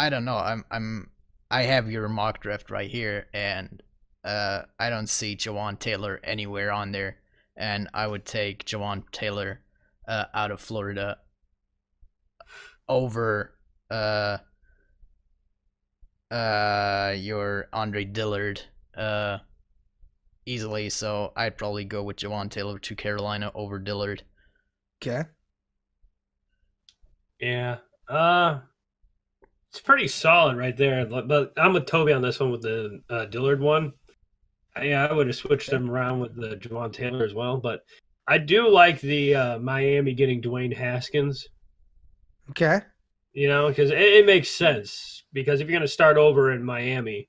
don't know. I have your mock draft right here, and I don't see Jawan Taylor anywhere on there, and I would take Jawan Taylor out of Florida over your Andre Dillard easily. So I'd probably go with Jawan Taylor to Carolina over Dillard. Okay. Yeah. It's pretty solid right there. But I'm with Toby on this one with the Dillard one. Yeah, I would have switched them around with the Javon Taylor as well. But I do like the Miami getting Dwayne Haskins. Okay. You know, because it makes sense. Because if you're going to start over in Miami,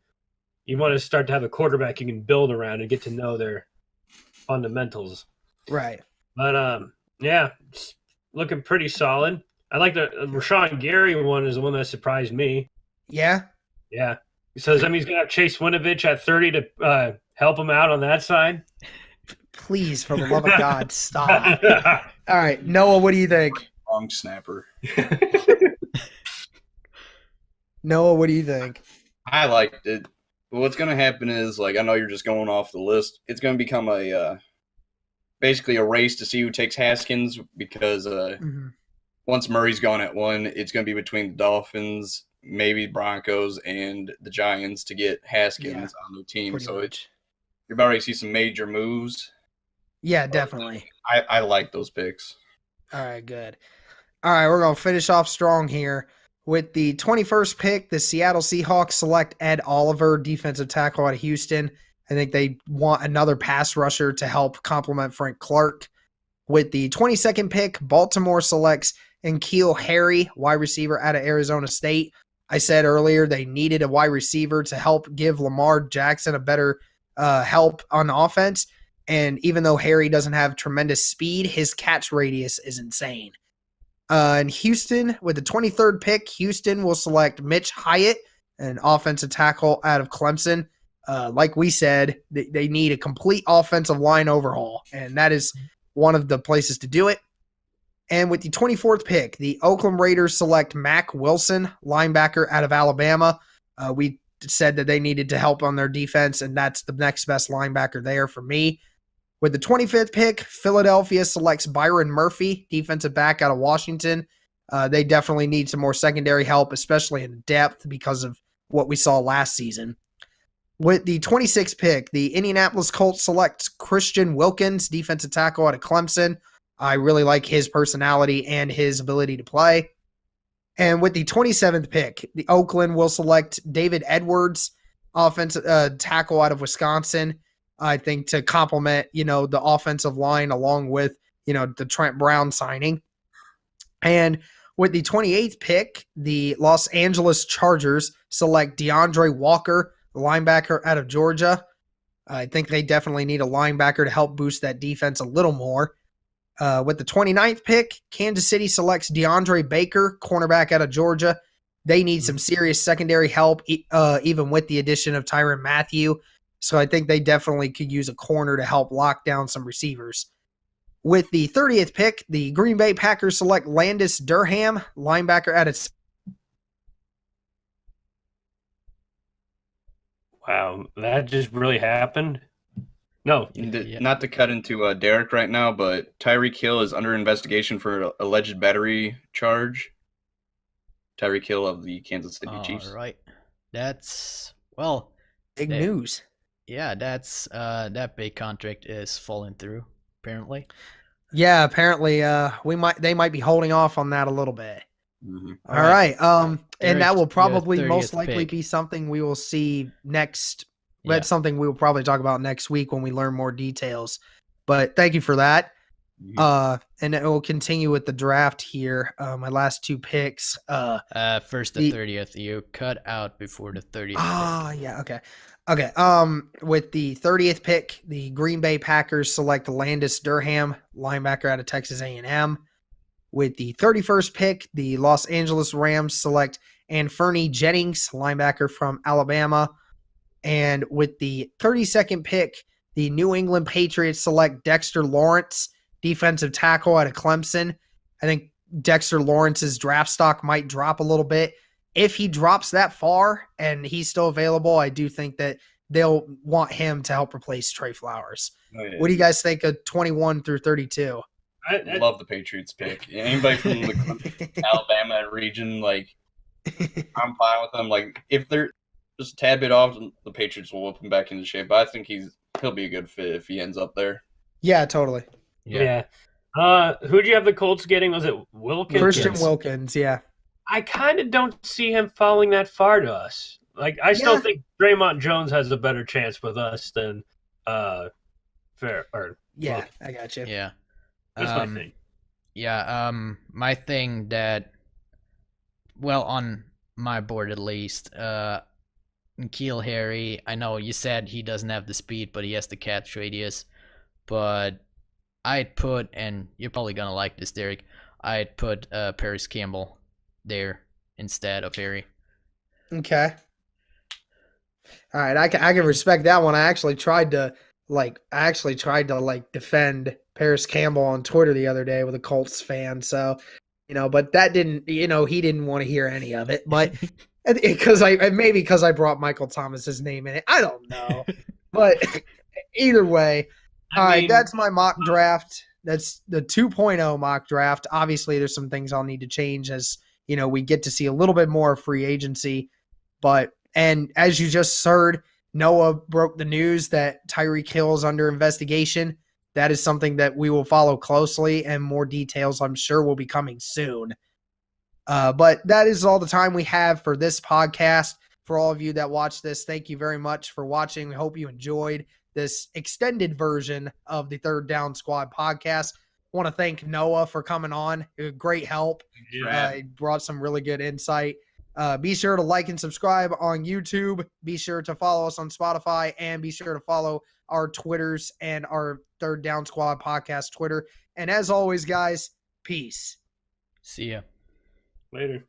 you want to start to have a quarterback you can build around and get to know their fundamentals. Right. But yeah, it's looking pretty solid. I like the Rashawn Gary one is the one that surprised me. Yeah. Yeah. So does that mean he's going to have Chase Winovich at 30 to help him out on that side? Please, for the love of God, stop. All right. Noah, what do you think? Long snapper. Noah, what do you think? I liked it. But what's going to happen is, like, I know you're just going off the list. It's going to become basically a race to see who takes Haskins because once Murray's gone at 1, it's going to be between the Dolphins, maybe Broncos, and the Giants to get Haskins on their team. Pretty So much. you're about to see some major moves. Yeah, definitely. I like those picks. All right, good. All right, we're going to finish off strong here. With the 21st pick, the Seattle Seahawks select Ed Oliver, defensive tackle out of Houston. I think they want another pass rusher to help complement Frank Clark. With the 22nd pick, Baltimore selects N'Keal Harry, wide receiver out of Arizona State. I said earlier they needed a wide receiver to help give Lamar Jackson a better help on offense. And even though Harry doesn't have tremendous speed, his catch radius is insane. In Houston, with the 23rd pick, Houston will select Mitch Hyatt, an offensive tackle out of Clemson. Like we said, they need a complete offensive line overhaul, and that is one of the places to do it. And with the 24th pick, the Oakland Raiders select Mack Wilson, linebacker out of Alabama. We said that they needed to help on their defense, and that's the next best linebacker there for me. With the 25th pick, Philadelphia selects Byron Murphy, defensive back out of Washington. They definitely need some more secondary help, especially in depth because of what we saw last season. With the 26th pick, the Indianapolis Colts select Christian Wilkins, defensive tackle out of Clemson. I really like his personality and his ability to play. And with the 27th pick, the Oakland will select David Edwards, offensive tackle out of Wisconsin. I think to complement, the offensive line along with, the Trent Brown signing. And with the 28th pick, the Los Angeles Chargers select DeAndre Walker, the linebacker out of Georgia. I think they definitely need a linebacker to help boost that defense a little more. With the 29th pick, Kansas City selects DeAndre Baker, cornerback out of Georgia. They need some serious secondary help, even with the addition of Tyrann Mathieu. So I think they definitely could use a corner to help lock down some receivers. With the 30th pick, the Green Bay Packers select Landis Durham, linebacker out of... Wow, that just really happened? No. Not to cut into Derek right now, but Tyreek Hill is under investigation for an alleged battery charge. Tyreek Hill of the Kansas City Chiefs. All right. That's, big news. Yeah, that's that big contract is falling through, apparently. Yeah, apparently they might be holding off on that a little bit. Mm-hmm. All right. And Derek, that will probably 30th most likely pick. be something we will see next. Yeah. That's something we will probably talk about next week when we learn more details. But thank you for that. Mm-hmm. And it will continue with the draft here. My last two picks. First the 30th. You cut out before the 30th. Yeah. Okay. Okay. With the 30th pick, the Green Bay Packers select Landis Durham, linebacker out of Texas A&M. With the 31st pick, the Los Angeles Rams select Anfernee Jennings, linebacker from Alabama. And with the 32nd pick, the New England Patriots select Dexter Lawrence, defensive tackle out of Clemson. I think Dexter Lawrence's draft stock might drop a little bit. If he drops that far and he's still available, I do think that they'll want him to help replace Trey Flowers. Oh, yeah. What do you guys think of 21 through 32? I love the Patriots pick. Anybody from the Alabama region, like, I'm fine with them. Like, if they're just a tad bit off, the Patriots will whip him back into shape. But I think he'll be a good fit if he ends up there. Yeah, totally. Yeah. Who'd you have the Colts getting? Was it Wilkins? Christian Wilkins, yeah. I kind of don't see him falling that far to us. Like, I still think Draymond Jones has a better chance with us than Fair. Or Yeah, Wilkins. I got you. Yeah. That's my thing. Yeah, my thing that, well, on my board at least, N'Keal Harry, I know you said he doesn't have the speed, but he has the catch radius. But I'd put, and you're probably going to like this, Derek, I'd put Paris Campbell there instead of Harry. Okay. All right, I can respect that one. I actually tried to defend Paris Campbell on Twitter the other day with a Colts fan. So, but that didn't, he didn't want to hear any of it. But because I brought Michael Thomas's name in it, I don't know. But either way, all right, that's my mock draft. That's the 2.0 mock draft. Obviously, there's some things I'll need to change as we get to see a little bit more free agency. And as you just heard, Noah broke the news that Tyreek Hill is under investigation. That is something that we will follow closely, and more details I'm sure will be coming soon. But that is all the time we have for this podcast. For all of you that watch this, thank you very much for watching. We hope you enjoyed this extended version of the Third Down Squad podcast. I want to thank Noah for coming on. It was great help. He brought some really good insight. Be sure to like and subscribe on YouTube. Be sure to follow us on Spotify, and be sure to follow our Twitters and our Third Down Squad podcast Twitter. And as always, guys, peace. See ya. Later.